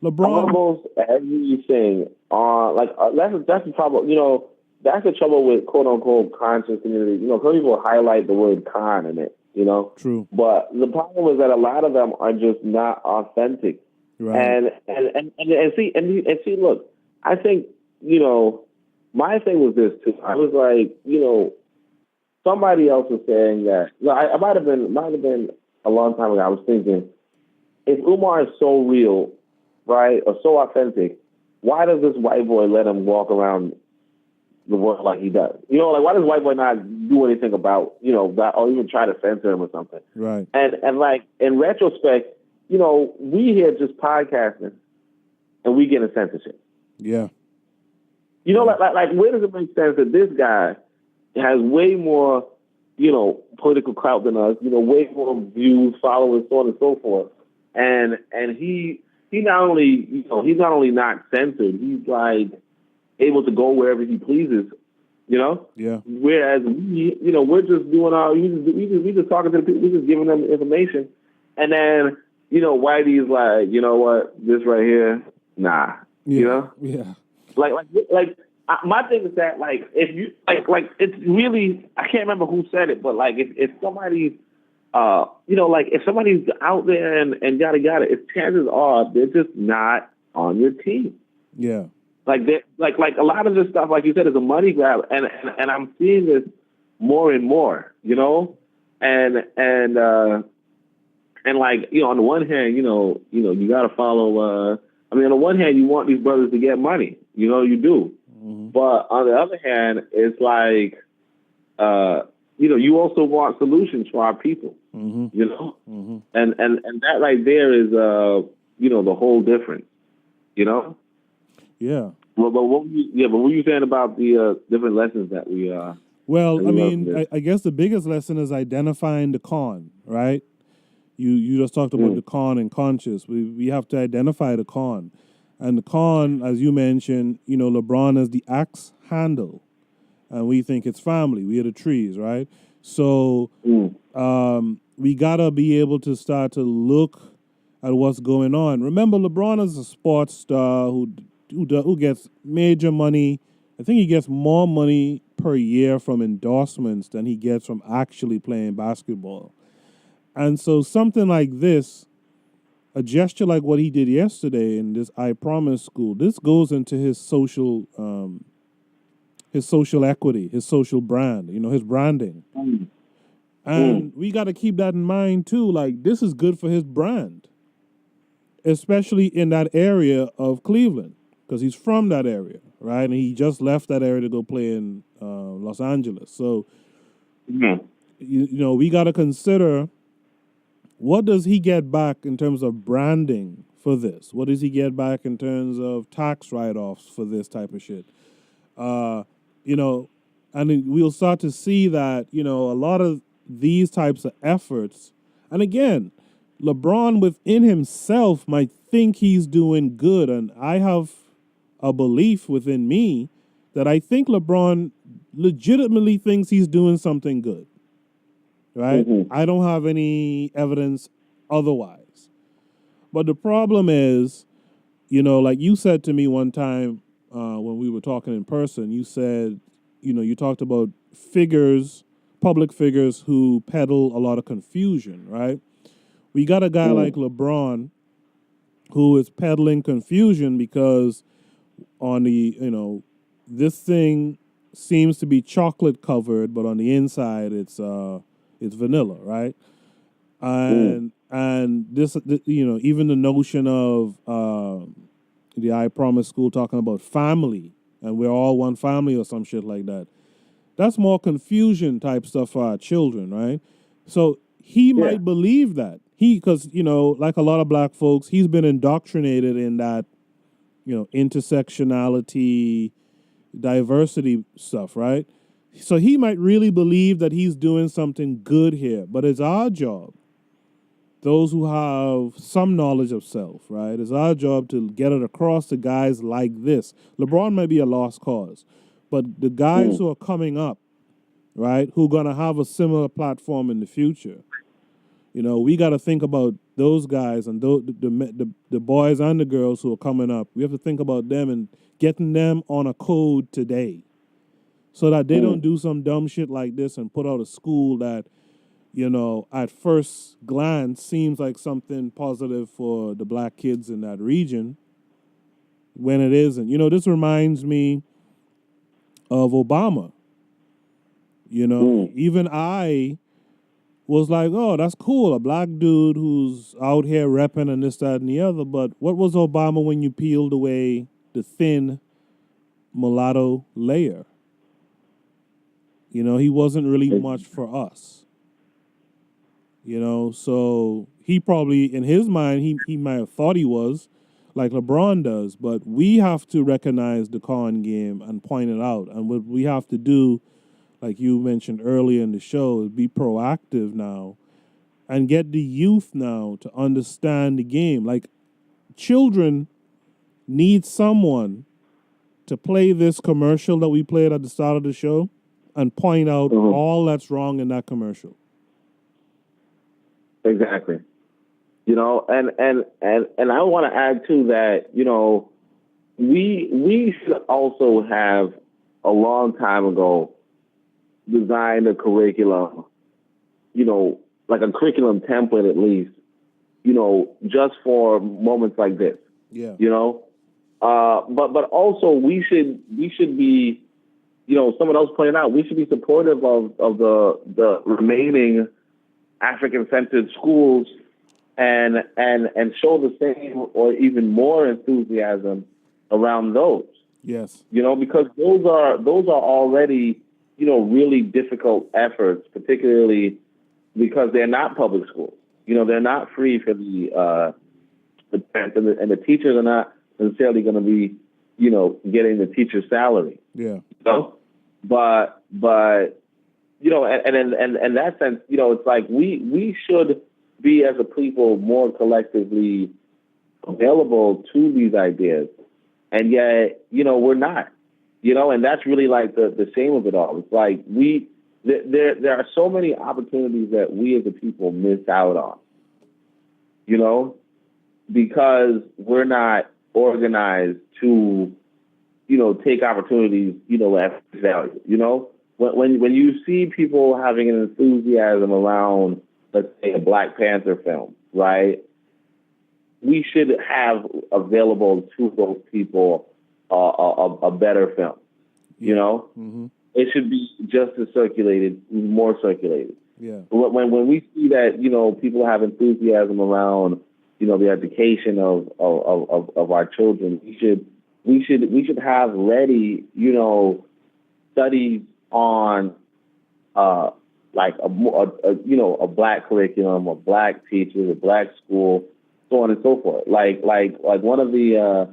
LeBron... Almost everything. That's the trouble. You know, that's the trouble with quote-unquote conscious community. You know, some people highlight the word con in it, you know? True. But the problem is that a lot of them are just not authentic. Right. And see, look, I think, you know, my thing was this, too. I was like, you know, somebody else was saying that. No, I might have been a long time ago. I was thinking, if Umar is so real, right, or so authentic, why does this white boy let him walk around the world like he does? You know, like, why does white boy not do anything about, you know, that, or even try to censor him or something? Right. And like, in retrospect, you know, we here just podcasting and we getting censorship. Yeah. You know, like where does it make sense that this guy has way more, you know, political clout than us, you know, way more views, followers, so on and so forth. And he not only, you know, he's not only not censored, he's like able to go wherever he pleases, you know? Yeah. Whereas we, you know, we're just doing we just talking to the people, we're just giving them information. And then, you know, Whitey's like, you know what, this right here, nah. Yeah. You know? Yeah. Like my thing is that, like, if you like it's really, I can't remember who said it, but like if somebody's you know, like if somebody's out there and yada yada, if chances are they're just not on your team. Yeah. Like a lot of this stuff, like you said, is a money grab, and I'm seeing this more and more, you know, and like, you know, on the one hand, you know, you gotta follow. I mean, on the one hand, you want these brothers to get money, you know, you do. Mm-hmm. But on the other hand, it's like, you know, you also want solutions for our people, mm-hmm. you know, mm-hmm. and that right there is, you know, the whole difference, you know. Yeah. But what were you saying about the different lessons that we? Well, I mean, I guess the biggest lesson is identifying the con, right? You just talked about the con and conscious. We have to identify the con. And the con, as you mentioned, you know, LeBron is the axe handle. And we think it's family. We are the trees, right? So we got to be able to start to look at what's going on. Remember, LeBron is a sports star who gets major money. I think he gets more money per year from endorsements than he gets from actually playing basketball. And so something like this, a gesture like what he did yesterday in this I Promise school, this goes into his social equity, his social brand, you know, his branding. And we got to keep that in mind too. Like, this is good for his brand, especially in that area of Cleveland, because he's from that area, right? And he just left that area to go play in Los Angeles. So, you know, we got to consider, what does he get back in terms of branding for this? What does he get back in terms of tax write-offs for this type of shit? You know, and we'll start to see that, you know, a lot of these types of efforts, and again, LeBron within himself might think he's doing good, and I have a belief within me that I think LeBron legitimately thinks he's doing something good. Right? Mm-hmm. I don't have any evidence otherwise. But the problem is, you know, like you said to me one time when we were talking in person, you said, you know, you talked about public figures who peddle a lot of confusion, right? We got a guy like LeBron who is peddling confusion because on the, you know, this thing seems to be chocolate covered, but on the inside it's vanilla, right? And this, you know, even the notion of the I Promise school talking about family, and we're all one family or some shit like that. That's more confusion type stuff for our children, right? So he might believe that. Because, you know, like a lot of black folks, he's been indoctrinated in that, you know, intersectionality, diversity stuff, right? So he might really believe that he's doing something good here, but it's our job, those who have some knowledge of self, right? It's our job to get it across to guys like this. LeBron might be a lost cause, but the guys who are coming up, right, who going to have a similar platform in the future. You know, we got to think about those guys and the boys and the girls who are coming up. We have to think about them and getting them on a code today so that they don't do some dumb shit like this and put out a school that, you know, at first glance seems like something positive for the black kids in that region when it isn't. You know, this reminds me of Obama. You know, even I was like, oh, that's cool, a black dude who's out here repping and this, that, and the other. But what was Obama when you peeled away the thin mulatto layer? You know, he wasn't really much for us. You know, so he probably, in his mind, he might have thought he was, like LeBron does. But we have to recognize the con game and point it out. And what we have to do, like you mentioned earlier in the show, is be proactive now and get the youth now to understand the game. Like, children need someone to play this commercial that we played at the start of the show and point out all that's wrong in that commercial. Exactly. You know, and I want to add too that, you know, we should also have a long time ago designed a curriculum, you know, like a curriculum template at least, you know, just for moments like this. Yeah. You know, but also we should be, you know, someone else pointed out, we should be supportive of the remaining African-centered schools and show the same or even more enthusiasm around those. Yes. You know, because those are already, you know, really difficult efforts, particularly because they're not public schools. You know, they're not free for the parents, and the teachers are not necessarily going to be, you know, getting the teacher's salary. Yeah. You know? But you know, and in that sense, you know, it's like we should be as a people more collectively available to these ideas, and yet, you know, we're not. You know, and that's really like the shame of it all. It's like there are so many opportunities that we as a people miss out on, you know, because we're not organized to, you know, take opportunities, you know, at value. You know, when you see people having an enthusiasm around, let's say, a Black Panther film, right? We should have available to those people a better film, you know? Mm-hmm. It should be just as circulated, more circulated. Yeah. When we see that, you know, people have enthusiasm around, you know, the education of our children, we should have ready, you know, studies on like a Black curriculum, a Black teacher, a Black school, so on and so forth. Like one of the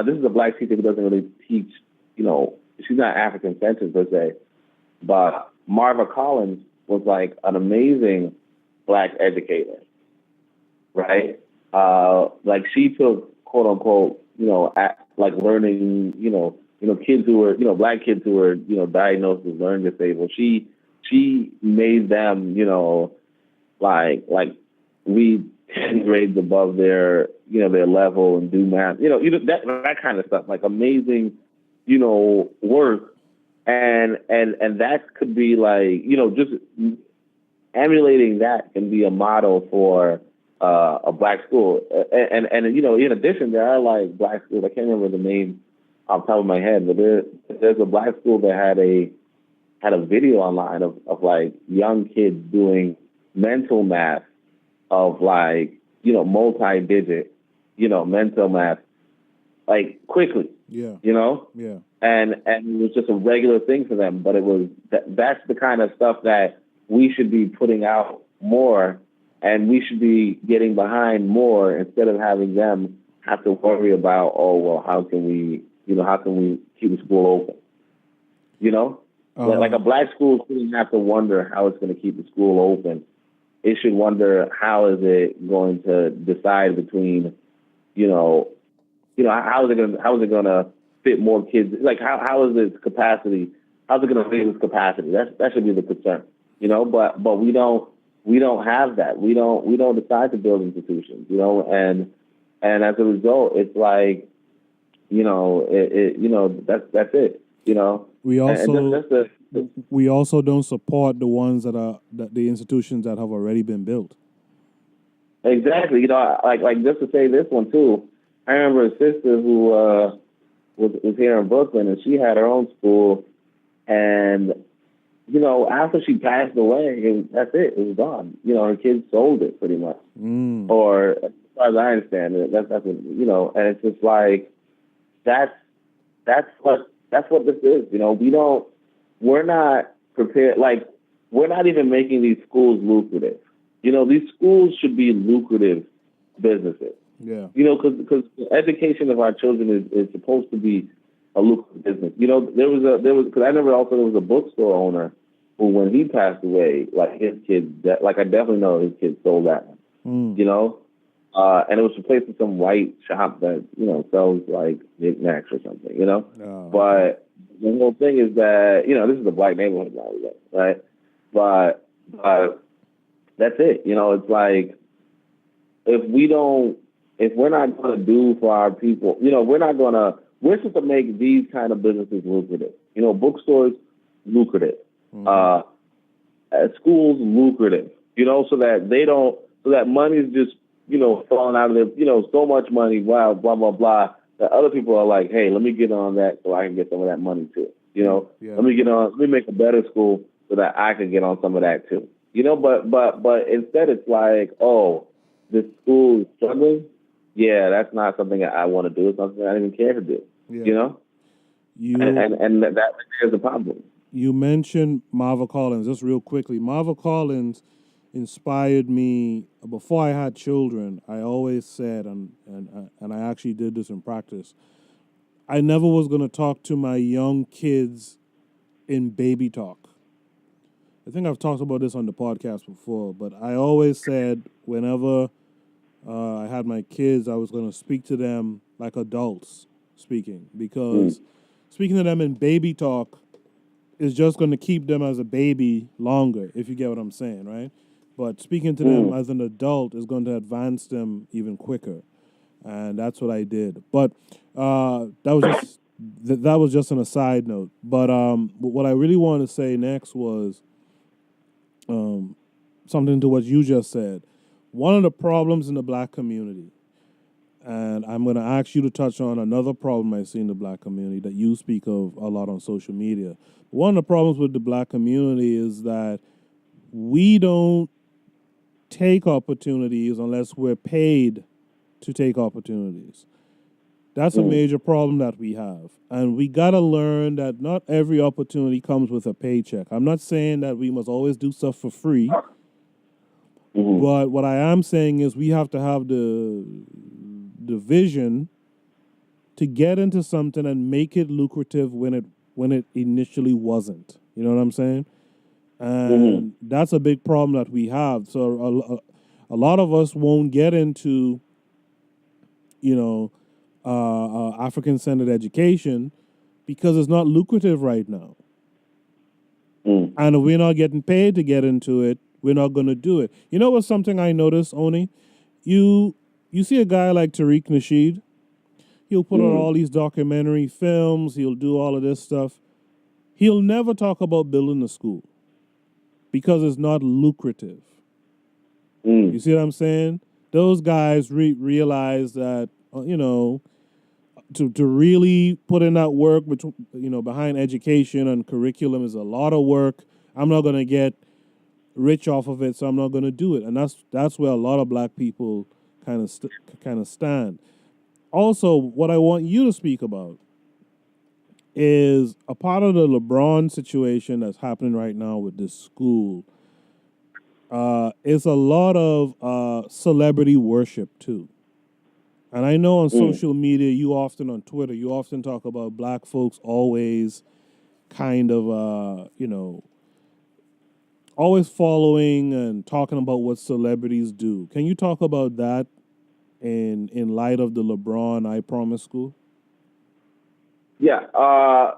this is a Black teacher who doesn't really teach, you know, she's not African-centered per se, but Marva Collins was like an amazing Black educator, right? Like she took, quote unquote, you know, like learning, you know, kids who were, you know, Black kids who were, you know, diagnosed with learning disabled. She made them, you know, like read 10 grades above their, you know, their level and do math, you know, that kind of stuff, like amazing, you know, work. And that could be like, you know, just emulating that can be a model for a Black school. And you know, in addition, there are like Black schools, I can't remember the name off the top of my head, but there's a Black school that had a video online of like young kids doing mental math of like, you know, multi-digit, you know, mental math, like quickly. Yeah. You know? Yeah. And it was just a regular thing for them, but it was that's the kind of stuff that we should be putting out more, and we should be getting behind more instead of having them have to worry about, oh, well, how can we keep the school open? You know? Like a Black school shouldn't have to wonder how it's going to keep the school open. It should wonder how is it going to decide between, you know, how is it going to fit more kids? Like how is its capacity How's it going to raise its capacity? That should be the concern, you know. But we don't have that. We don't decide to build institutions, you know, and as a result, it's like, you know, that's it, you know. We also that's we also don't support the ones the institutions that have already been built. Exactly, you know, like just to say this one too. I remember a sister who was here in Brooklyn, and she had her own school, and you know, after she passed away, that's it. It was gone. You know, her kids sold it pretty much, or as far as I understand it, that's what, you know. And it's just like that's what this is. You know, we're not prepared. Like, we're not even making these schools lucrative. You know, these schools should be lucrative businesses. Yeah. You know, because the education of our children is supposed to be a lucrative business. You know, there was because I remember also there was a bookstore owner who, when he passed away, like his kids, like I definitely know his kids sold that one. You know, and it was replaced with some white shop that, you know, sells like knickknacks or something. You know, but the whole thing is that, you know, this is a black neighborhood, right? But that's it. You know, it's like if we're not going to do for our people, you know, we're supposed to make these kind of businesses lucrative. You know, bookstores, lucrative. Schools, lucrative. You know, so that money's just, you know, falling out of their, you know, so much money, wow, blah, blah, blah, that other people are like, hey, let me get on that so I can get some of that money too. You know, let me make a better school so that I can get on some of that too. You know, but instead it's like, oh, this school is struggling. Yeah, that's not something that I want to do. It's something I don't even care to do. Yeah. You know, and that is a problem. You mentioned Marva Collins just real quickly. Marva Collins inspired me before I had children. I always said, and I actually did this in practice, I never was going to talk to my young kids in baby talk. I think I've talked about this on the podcast before, but I always said whenever I had my kids, I was going to speak to them like adults speaking, because speaking to them in baby talk is just going to keep them as a baby longer, if you get what I'm saying, right? But speaking to them as an adult is going to advance them even quicker, and that's what I did. But that was just an aside note. But what I really wanted to say next was something to what you just said. One of the problems in the black community, and I'm going to ask you to touch on another problem I see in the black community that you speak of a lot on social media. One of the problems with the black community is that we don't take opportunities unless we're paid to take opportunities. That's a major problem that we have. And we got to learn that not every opportunity comes with a paycheck. I'm not saying that we must always do stuff for free. But what I am saying is we have to have the vision to get into something and make it lucrative when it initially wasn't. You know what I'm saying? And that's a big problem that we have. So a lot of us won't get into, you know, African-centered education because it's not lucrative right now. And if we're not getting paid to get into it, we're not going to do it. You know what's something I noticed, Oni? You see a guy like Tariq Nasheed. He'll put on all these documentary films. He'll do all of this stuff. He'll never talk about building a school because it's not lucrative. You see what I'm saying? Those guys realize that, you know, to really put in that work, you know, behind education and curriculum is a lot of work. I'm not going to get rich off of it, so I'm not going to do it. And that's where a lot of black people kind of stand. Also, what I want you to speak about is a part of the LeBron situation that's happening right now with this school. Is a lot of celebrity worship too. And I know on social media, you often on Twitter, you often talk about black folks always kind of, you know, always following and talking about what celebrities do. Can you talk about that in light of the LeBron I Promise school? Yeah. I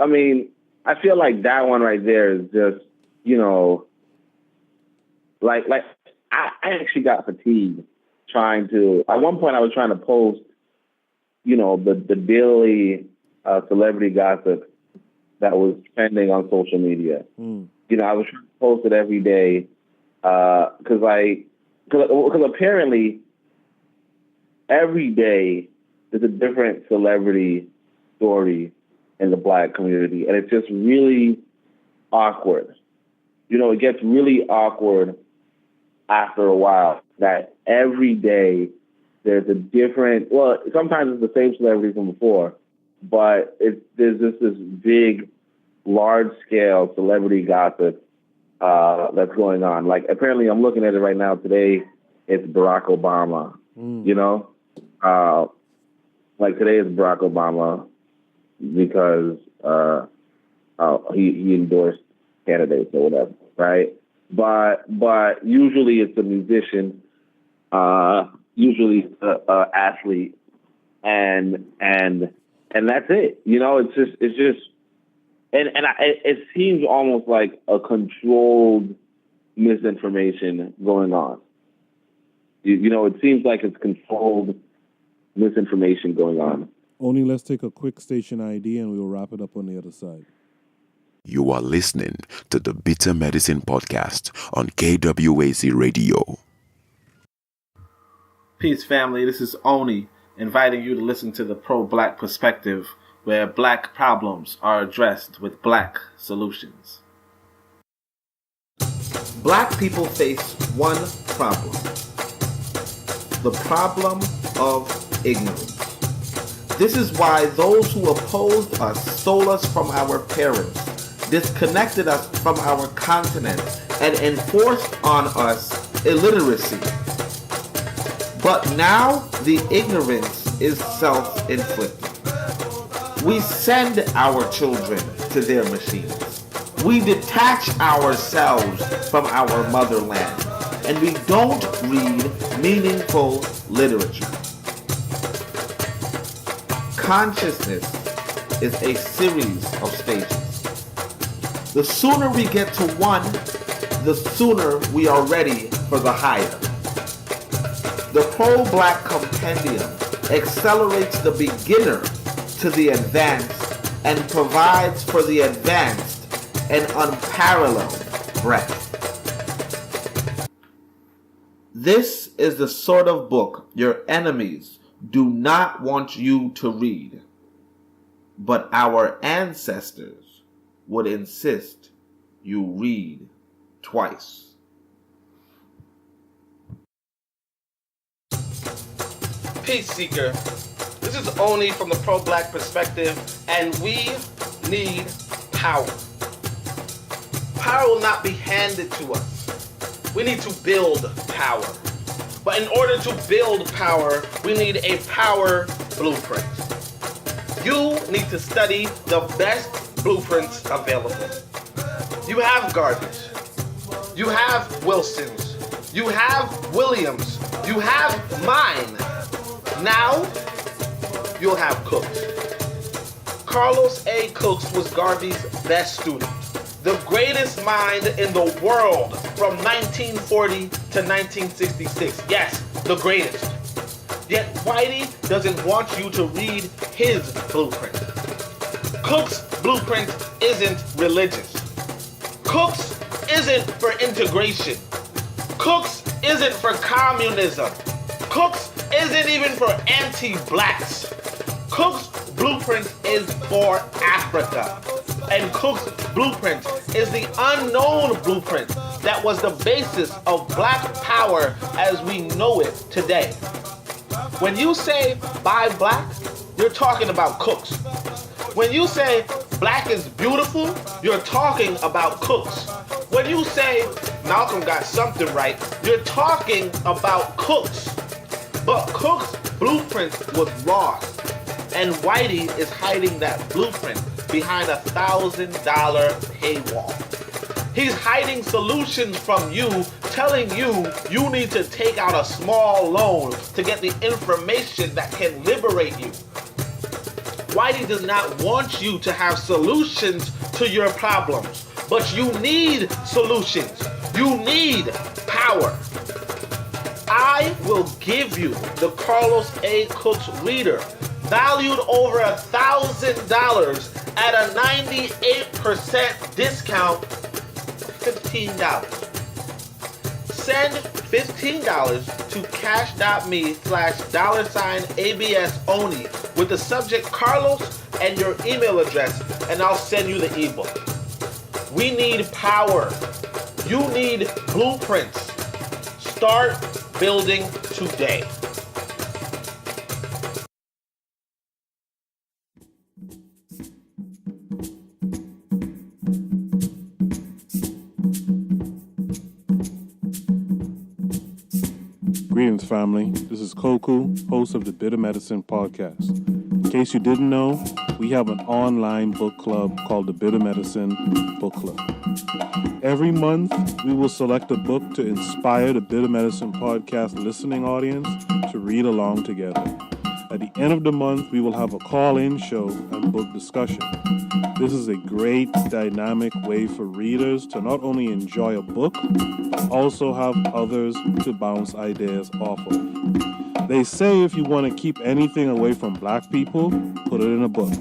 mean, I feel like that one right there is just, you know, like I actually got fatigued trying to. At one point, I was trying to post, you know, the daily celebrity gossip that was trending on social media. You know, I was trying to post it every day because apparently every day there's a different celebrity story in the Black community, and it's just really awkward. You know, it gets really awkward after a while that every day there's a different, well, sometimes it's the same celebrity from before, but there's just this big, large-scale celebrity gossip that's going on. Like, apparently, I'm looking at it right now. Today, it's Barack Obama, you know? Like, today is Barack Obama because he endorsed candidates or whatever, right? But usually it's a musician, usually a athlete, and that's it. You know, it seems almost like a controlled misinformation going on. You know, it seems like it's controlled misinformation going on. Only let's take a quick station ID and we'll wrap it up on the other side. You are listening to the Bitter Medicine Podcast on KWAZ Radio. Peace, family. This is Oni, inviting you to listen to the Pro-Black Perspective, where Black problems are addressed with Black solutions. Black people face one problem: the problem of ignorance. This is why those who opposed us stole us from our parents, disconnected us from our continent, and enforced on us illiteracy. But now the ignorance is self-inflicted. We send our children to their machines. We detach ourselves from our motherland, and we don't read meaningful literature. Consciousness is a series of stages. The sooner we get to one, the sooner we are ready for the higher. The Pro-Black Compendium accelerates the beginner to the advanced and provides for the advanced an unparalleled breadth. This is the sort of book your enemies do not want you to read, but our ancestors would insist you read twice. Peace Seeker. This is Oni from the Pro-Black Perspective, and we need power. Power will not be handed to us. We need to build power. But in order to build power, we need a power blueprint. You need to study the best blueprints available. You have Gardners. You have Wilsons. You have Williams. You have mine. Now, you'll have Cooks. Carlos A. Cooks was Garvey's best student, the greatest mind in the world from 1940 to 1966. Yes, the greatest. Yet Whitey doesn't want you to read his blueprint. Cook's blueprint isn't religious. Cook's isn't for integration. Cook's isn't for communism. Cook's isn't even for anti-blacks. Cook's blueprint is for Africa. And Cook's blueprint is the unknown blueprint that was the basis of black power as we know it today. When you say buy black, you're talking about Cooks. When you say black is beautiful, you're talking about Cooks. When you say Malcolm got something right, you're talking about Cooks. But Cook's blueprint was lost, and Whitey is hiding that blueprint behind a $1,000 paywall. He's hiding solutions from you, telling you you need to take out a small loan to get the information that can liberate you. Whitey does not want you to have solutions to your problems, but you need solutions. You need power. I will give you the Carlos A. Cooks Reader, valued over $1,000 at a 98% discount, $15. Send $15 to cash.me/$ABS-ONI with the subject Carlos and your email address, and I'll send you the ebook. We need power. You need blueprints. Start building today. Greetings, family. This is Koku, host of the Bitter Medicine Podcast. In case you didn't know, we have an online book club called the Bitter Medicine Book Club. Every month, we will select a book to inspire the Bitter Medicine Podcast listening audience to read along together. At the end of the month, we will have a call-in show and book discussion. This is a great, dynamic way for readers to not only enjoy a book, but also have others to bounce ideas off of. They say if you want to keep anything away from black people, put it in a book.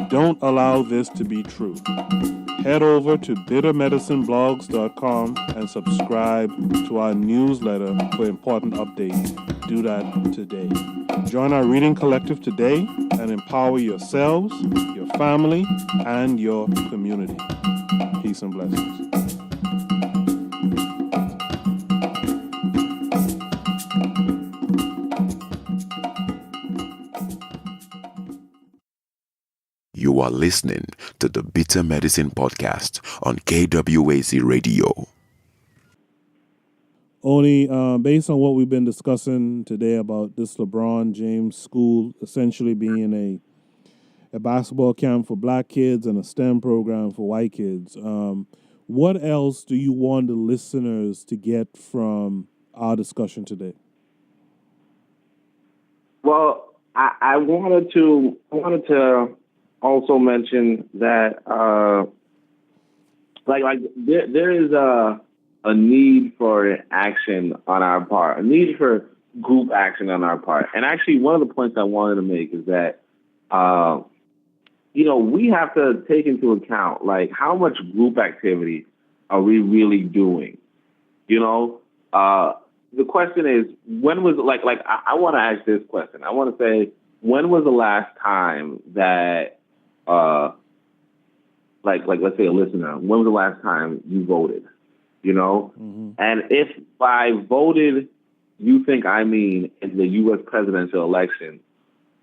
Don't allow this to be true. Head over to bittermedicineblogs.com and subscribe to our newsletter for important updates. Do that today. Join our reading collective today and empower yourselves, your family, and your community. Peace and blessings. You are listening to the Bitter Medicine Podcast on KWAZ Radio. Only based on what we've been discussing today about this LeBron James school essentially being a basketball camp for black kids and a STEM program for white kids, what else do you want the listeners to get from our discussion today? Well, I wanted to also mention that there is a need for action on our part, a need for group action on our part. And actually, one of the points I wanted to make is that, we have to take into account, like, how much group activity are we really doing? The question is, when was, I want to ask this question. I want to say, when was the last time that, let's say a listener, when was the last time you voted? Mm-hmm. And if by voted you think I mean in the U.S. presidential election,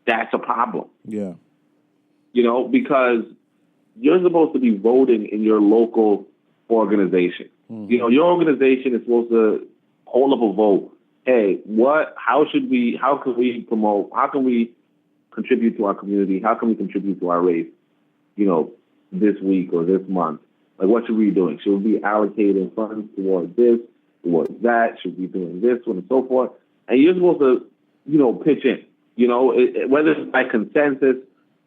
that's a problem. Yeah. Because you're supposed to be voting in your local organization. Mm-hmm. Your organization is supposed to hold up a vote. Hey, how can we promote, how can we contribute to our community? How can we contribute to our race, this week or this month? Like, what should we be doing? Should we be allocating funds towards this, towards that? Should we be doing this one and so forth? And you're supposed to, pitch in, whether it's by consensus,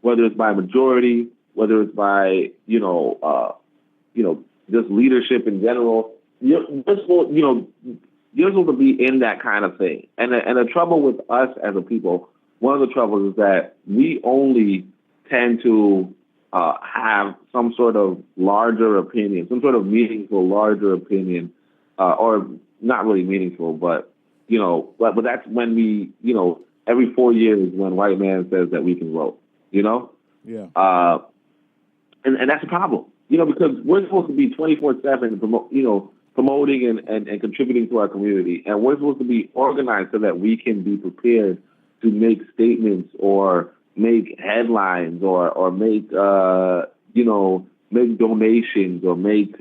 whether it's by majority, whether it's by, just leadership in general. You're supposed to be in that kind of thing. And the trouble with us as a people, one of the troubles is that we only tend to have some sort of larger opinion, some sort of meaningful, larger opinion, or not really meaningful, but that's when we, every 4 years when white man says that we can vote, Yeah. And that's a problem, because we're supposed to be 24/7, promoting and contributing to our community. And we're supposed to be organized so that we can be prepared to make statements or make headlines or make, make donations or make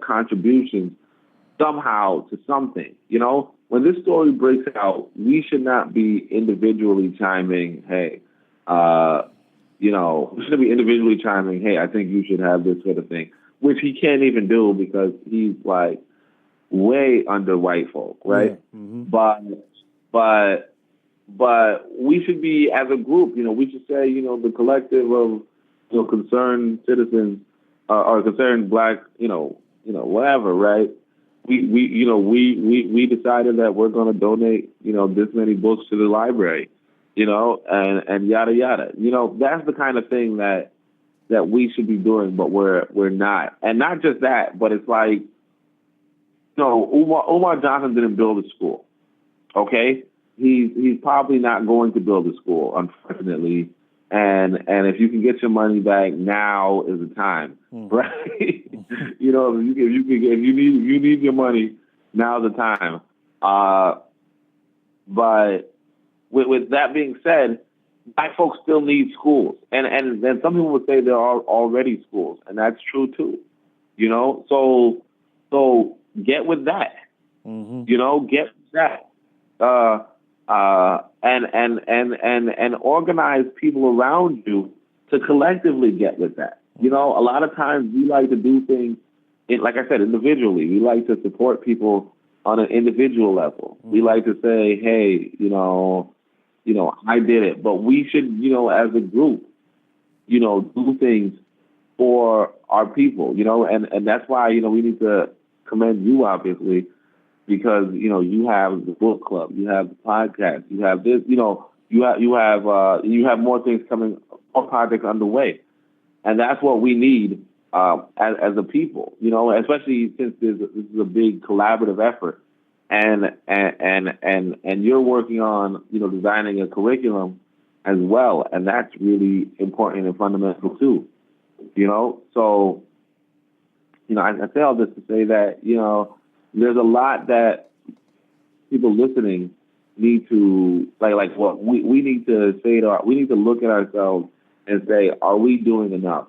contributions somehow to something. When this story breaks out, we should not be individually chiming, hey, we shouldn't be individually chiming, hey, I think you should have this sort of thing, which he can't even do because he's like way under white folk, right? Yeah. Mm-hmm. But But we should be, as a group, we should say, the collective of, concerned citizens or concerned Black, whatever, right? We decided that we're going to donate, this many books to the library, and yada yada. That's the kind of thing that we should be doing, but we're not. And not just that, but it's like, Umar Johnson didn't build a school, okay? He's probably not going to build a school, unfortunately. And if you can get your money back, now is the time, right? If you need your money, now's the time. But with that being said, Black folks still need schools, and some people would say there are already schools, and that's true too. So get with that. Get with that. And organize people around you to collectively get with that. A lot of times we like to do things, like I said, individually. We like to support people on an individual level. We like to say, hey, I did it. But we should, as a group, do things for our people, and that's why, we need to commend you, obviously, because, you have the book club, you have the podcast, you have this, you have more things coming, more projects underway. And that's what we need as a people, especially since this is a big collaborative effort. And you're working on, designing a curriculum as well. And that's really important and fundamental too, So, I say all this to say that, there's a lot that people listening need to, like what we need to say we need to look at ourselves and say, are we doing enough?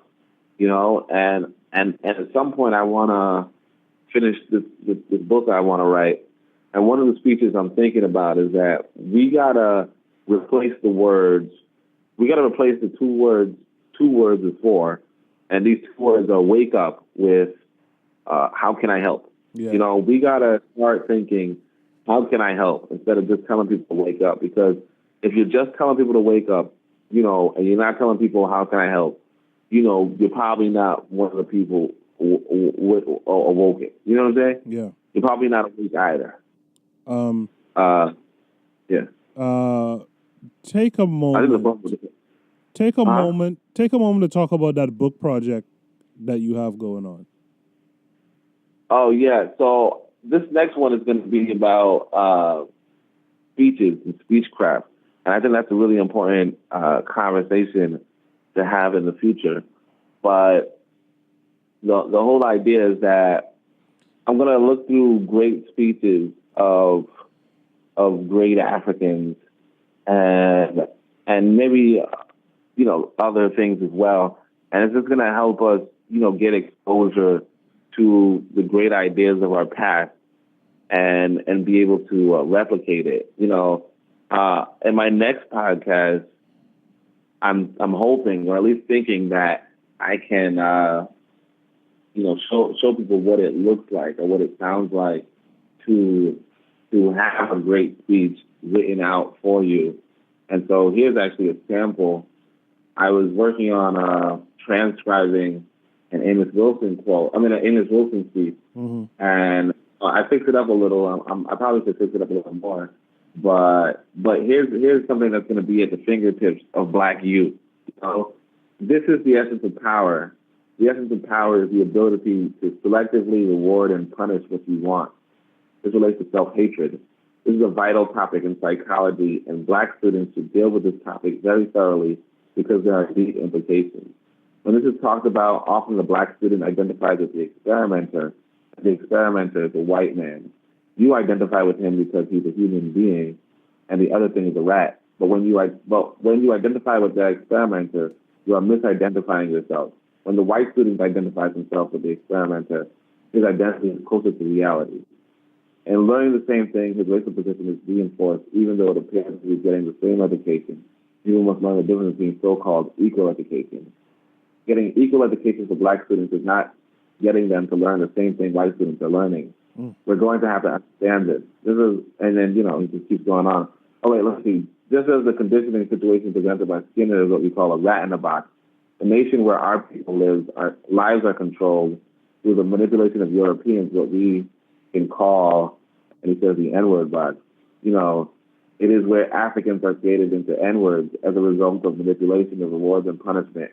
And at some point I want to finish this book I want to write. And one of the speeches I'm thinking about is that we got to replace the words. We got to replace the two words with four. And these two words are wake up with how can I help? Yeah. We got to start thinking, how can I help? Instead of just telling people to wake up. Because if you're just telling people to wake up, and you're not telling people how can I help, you're probably not one of the people awoken. You know what I'm saying? Yeah. You're probably not awake either. Yeah. Take a moment. Take a moment to talk about that book project that you have going on. Oh yeah. So this next one is going to be about speeches and speechcraft, and I think that's a really important conversation to have in the future. But the whole idea is that I'm going to look through great speeches of great Africans and maybe other things as well, and it's just going to help us get exposure to the great ideas of our past and be able to replicate it. In my next podcast, I'm hoping, or at least thinking, that I can show people what it looks like or what it sounds like to have a great speech written out for you. And so here's actually a sample. I was working on transcribing an Amos Wilson speech, and I fixed it up a little. I probably should fix it up a little more, but here's something that's going to be at the fingertips of Black youth. This is the essence of power. The essence of power is the ability to selectively reward and punish what you want. This relates to self-hatred. This is a vital topic in psychology, and Black students should deal with this topic very thoroughly because there are deep implications. When this is talked about, often the Black student identifies as the experimenter, and the experimenter is a white man. You identify with him because he's a human being, and the other thing is a rat. But when you identify with the experimenter, you are misidentifying yourself. When the white student identifies himself with the experimenter, his identity is closer to reality. In learning the same thing, his racial position is reinforced, even though it appears to be getting the same education. People must learn the difference between so-called equal education. Getting equal education for Black students is not getting them to learn the same thing white students are learning. We're going to have to understand this. And then, he just keeps going on. Oh, wait, let's see. just as the conditioning situation presented by Skinner is what we call a rat in a box, the nation where our people live, our lives are controlled through the manipulation of Europeans, what we can call, and he says the N-word box, you know, it is where Africans are created into N-words as a result of manipulation of rewards and punishment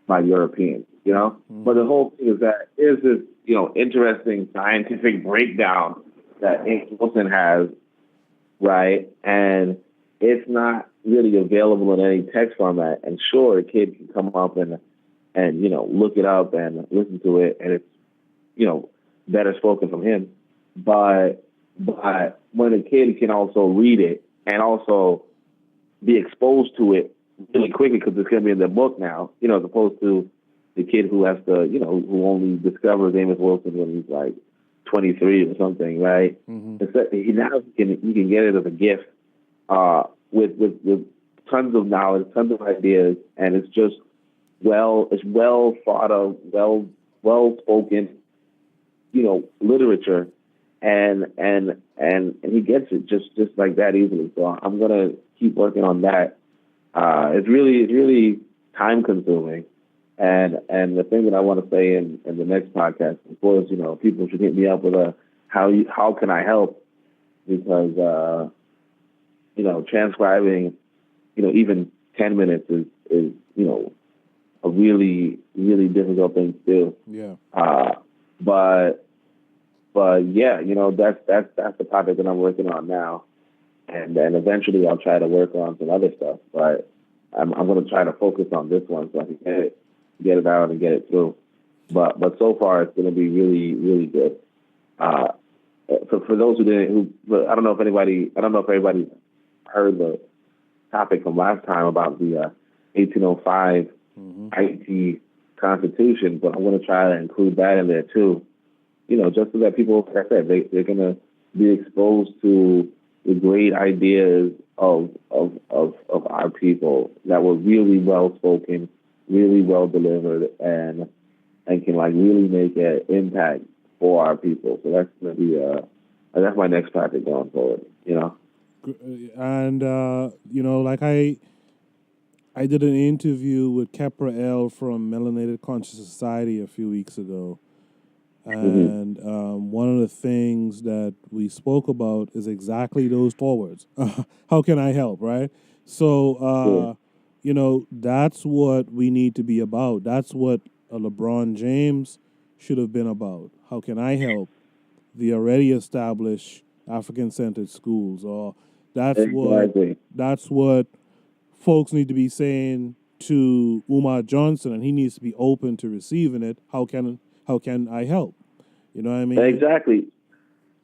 by Europeans, you know? Mm-hmm. But the whole thing is that there's this, you know, interesting scientific breakdown that Wilson has, right? And it's not really available in any text format. And sure, a kid can come up and you know, look it up and listen to it, and it's, you know, better spoken from him. But when a kid can also read it and also be exposed to it really quickly because it's going to be in the book now, you know, as opposed to the kid who has to, you know, who only discovers Amos Wilson when he's like 23 or something, right? Mm-hmm. Now he can get it as a gift with tons of knowledge, tons of ideas, and it's just it's well thought of, well spoken, you know, literature, and he gets it just like that easily. So I'm gonna keep working on that. It's really time consuming, and the thing that I want to say in the next podcast, of course, you know, people should hit me up with how can I help, because you know, transcribing, you know, even 10 minutes is you know, a really difficult thing to do. Yeah. But yeah, you know, that's the topic that I'm working on now, and then eventually I'll try to work on some other stuff. But I'm going to try to focus on this one so I can get it out and get it through. But so far it's going to be really good. For those who I don't know if everybody heard the topic from last time about the 1805 IT Constitution, but I'm going to try to include that in there too. You know, just so that people, like I said, they're going to be exposed to the great ideas of our people that were really well spoken, really well delivered, and can like really make an impact for our people. So that's going to be that's my next project going forward. You know, and you know, like I did an interview with Kepra L from Melanated Conscious Society a few weeks ago. And one of the things that we spoke about is exactly those forwards. How can I help, right? So, you know, that's what we need to be about. That's what a LeBron James should have been about. How can I help the already established African-centered schools? Or that's what folks need to be saying to Umar Johnson, and he needs to be open to receiving it. How can I help? You know what I mean? Exactly.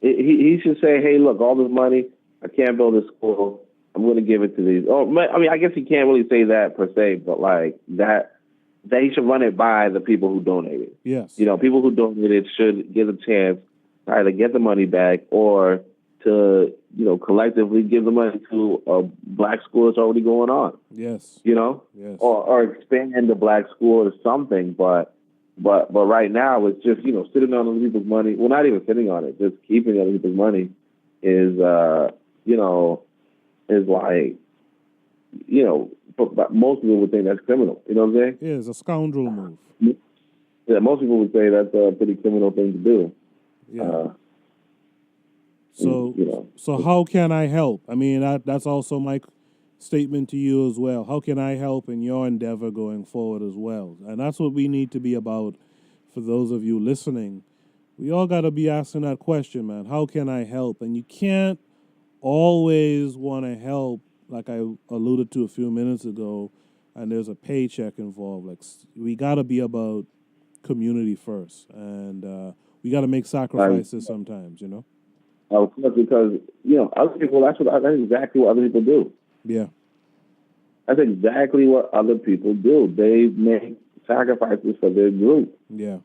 He should say, hey, look, all this money, I can't build a school. I'm going to give it to these. Oh, I mean, I guess he can't really say that per se, but like that he should run it by the people who donated. Yes. You know, people who donated should get a chance to either get the money back or to, you know, collectively give the money to a black school that's already going on. Yes. You know? Yes. Or expand the black school or something, but right now it's just, you know, sitting on other people's money. Well, not even sitting on it, just keeping other people's money is, you know, is like, you know, most people would think that's criminal. You know what I'm saying? Yeah, it's a scoundrel move. Yeah, most people would say that's a pretty criminal thing to do. Yeah. So how can I help? I mean, that's also my statement to you as well. How can I help in your endeavor going forward as well? And that's what we need to be about. For those of you listening, we all got to be asking that question, man. How can I help? And you can't always want to help, like I alluded to a few minutes ago, and there's a paycheck involved. Like, we got to be about community first, and we got to make sacrifices sometimes, you know? Of course, because, you know, other people, that's exactly what other people do. Yeah. That's exactly what other people do. They make sacrifices for their group. Yeah.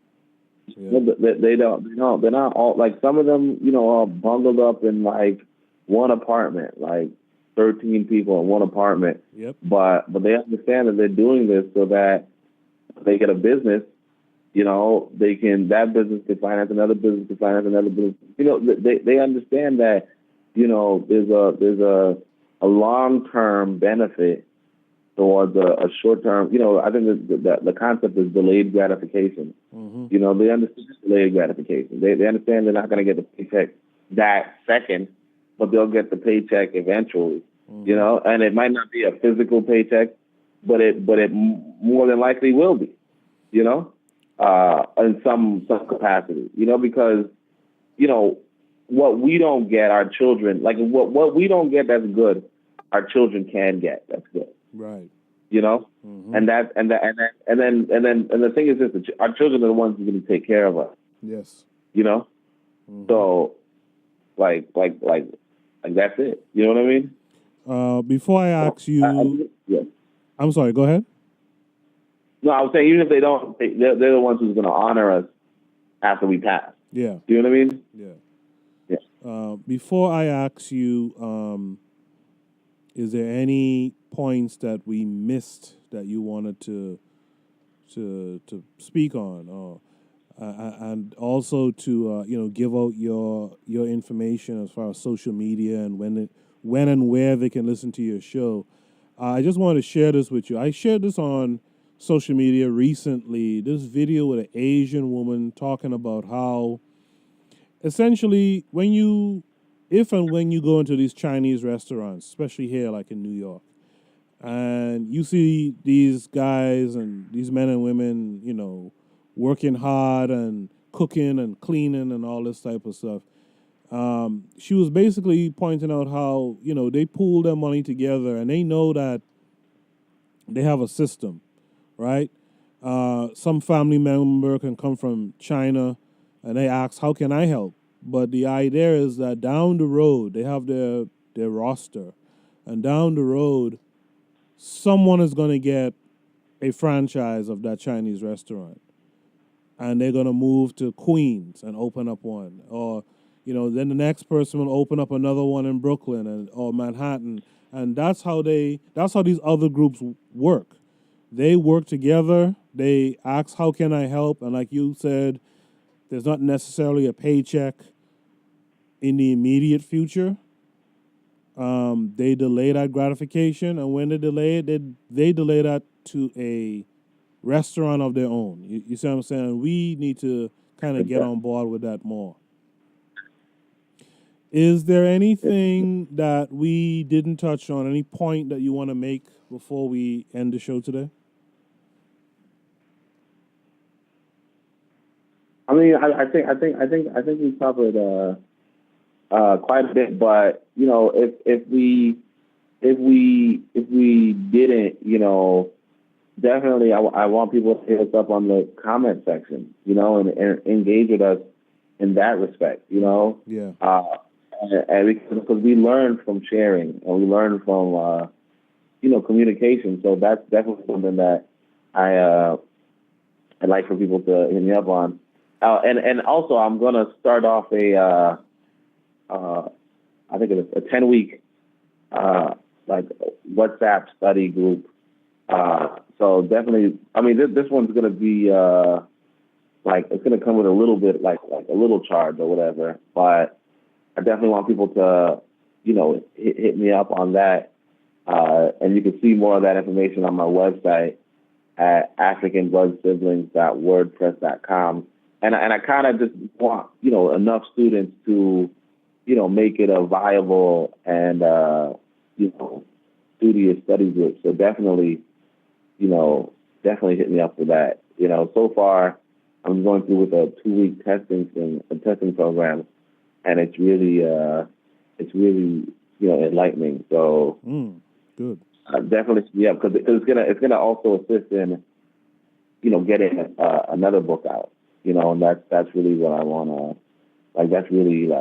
They're not all, like, some of them, you know, are bundled up in like one apartment, like 13 people in one apartment. Yep. But they understand that they're doing this so that they get a business. You know, that business can finance another business, You know, they understand that, you know, there's a a long-term benefit towards a short-term. I think the concept is delayed gratification. Mm-hmm. They understand delayed gratification. They understand they're not going to get the paycheck that second, but they'll get the paycheck eventually. Mm-hmm. And it might not be a physical paycheck, but it more than likely will be. In some capacity. Because what we don't get, our children, like what we don't get that's good, our children can get that's good. Right. Mm-hmm. And then the thing is this: our children are the ones who are going to take care of us. Yes. Mm-hmm. So, like that's it. You know what I mean? Before I ask you, yeah. I'm sorry. Go ahead. No, I was saying even if they don't, they're the ones who's going to honor us after we pass. Yeah. Do you know what I mean? Yeah. Yeah. Before I ask you, is there any points that we missed that you wanted to speak on, or and also to give out your information as far as social media and when and where they can listen to your show? I just wanted to share this with you. I shared this on social media recently, this video with an Asian woman talking about how essentially when you go into these Chinese restaurants, especially here like in New York, and you see these guys and these men and women, working hard and cooking and cleaning and all this type of stuff. She was basically pointing out how, they pool their money together and they know that they have a system, right? Some family member can come from China and they ask, how can I help? But the idea is that down the road, they have their roster. And down the road, someone is going to get a franchise of that Chinese restaurant. And they're going to move to Queens and open up one. Or, then the next person will open up another one in Brooklyn or Manhattan. And that's how these other groups work. They work together. They ask, how can I help? And like you said, there's not necessarily a paycheck in the immediate future. They delay that gratification. And when they delay it, they delay that to a restaurant of their own. You see what I'm saying? We need to kind of get on board with that more. Is there anything that we didn't touch on? Any point that you want to make before we end the show today? I mean, I think we covered quite a bit, but if we didn't, definitely I want people to hit us up on the comment section, and engage with us in that respect, Yeah. And because we learn from sharing and we learn from communication, so that's definitely something that I'd like for people to hit me up on. And also, I'm going to start off I think it's a 10-week like WhatsApp study group. So definitely, I mean, this one's going to be it's going to come with a little bit like a little charge or whatever. But I definitely want people to, hit me up on that. And you can see more of that information on my website at africanbloodsiblings.wordpress.com. And I kind of just want, enough students to, make it a viable and, studious study group. So definitely hit me up for that. So far I'm going through with a 2-week testing program, and it's really enlightening. So good. Definitely, yeah, because it's gonna also assist in, getting another book out. And that's really what I wanna, that's really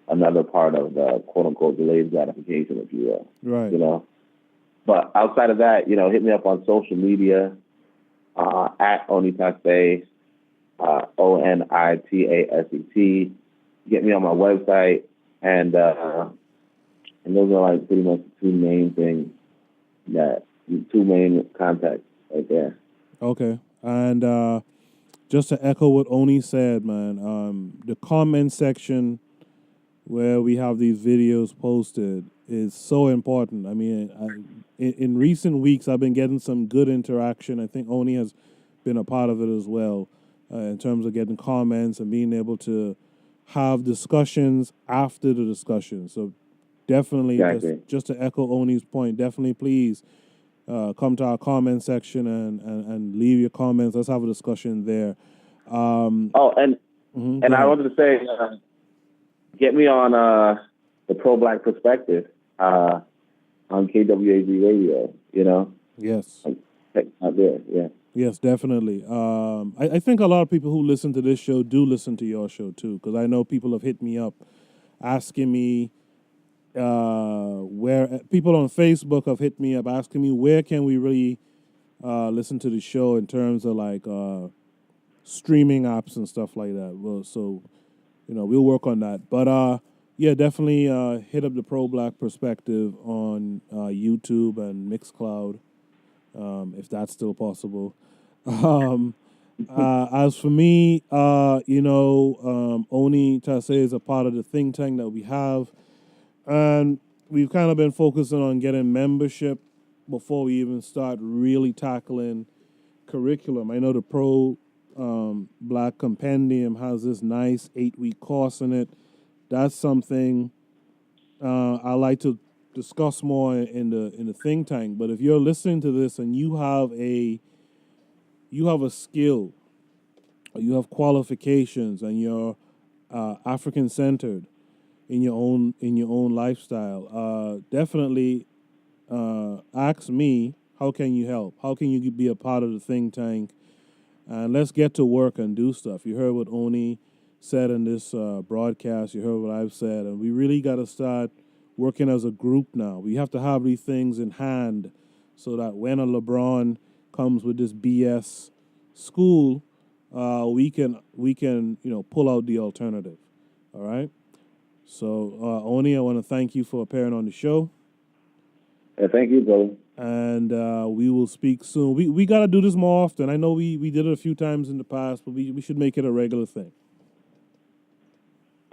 another part of the quote unquote delayed gratification, if you will. Right. But outside of that, hit me up on social media at Onitaset, ONITASET. Get me on my website, and those are pretty much the two main things, two main contacts right there. Okay, and just to echo what Oni said, man, the comment section where we have these videos posted is so important. I mean, in recent weeks, I've been getting some good interaction. I think Oni has been a part of it as well, in terms of getting comments and being able to have discussions after the discussion. So definitely, just to echo Oni's point, definitely please come to our comment section and leave your comments. Let's have a discussion there. And I wanted to say, get me on the Pro-Black Perspective on KWAZ Radio, you know? Yes. Out there, yeah. Yes, definitely. I think a lot of people who listen to this show do listen to your show too, because I know people have hit me up asking me where people on Facebook have hit me up asking me where can we really listen to the show in terms of like streaming apps and stuff like that. Well, so we'll work on that. But yeah, definitely hit up the Pro-Black Perspective on YouTube and Mixcloud. If that's still possible. As for me, Onitaset is a part of the think tank that we have, and we've kind of been focusing on getting membership before we even start really tackling curriculum. I know the Pro-Black Compendium has this nice 8-week course in it. That's something I like to discuss more in the think tank. But if you're listening to this and you have a skill, or you have qualifications, and you're African centered in your own lifestyle, definitely ask me, how can you help? How can you be a part of the think tank? And let's get to work and do stuff. You heard what Oni said in this broadcast. You heard what I've said, and we really got to start working as a group now. We have to have these things in hand so that when a LeBron comes with this BS school, we can pull out the alternative. All right. So Oni, I want to thank you for appearing on the show. Yeah, thank you, brother. And we will speak soon. We got to do this more often. I know we did it a few times in the past, but we should make it a regular thing.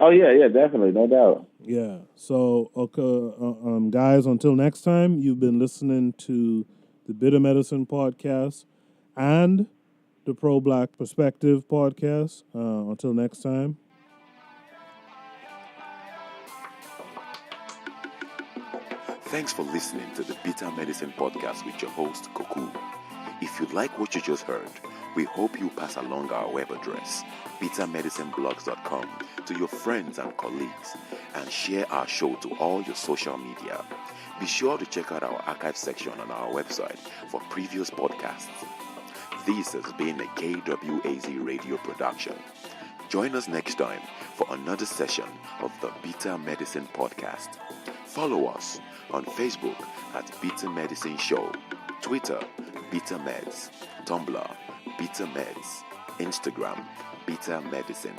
Oh, yeah, definitely. No doubt. Yeah. So, okay, guys, until next time, you've been listening to the Bitter Medicine Podcast and the Pro-Black Perspective Podcast. Until next time. Thanks for listening to the Bitter Medicine Podcast with your host, Koku. If you like what you just heard, we hope you pass along our web address, bittermedicineblogs.com, to your friends and colleagues, and share our show to all your social media. Be sure to check out our archive section on our website for previous podcasts. This has been a KWAZ Radio production. Join us next time for another session of the Bitter Medicine Podcast. Follow us on Facebook at Bitter Medicine Show, Twitter, Bitter Meds, Tumblr, Bitter Meds, Instagram, Bitter Medicine.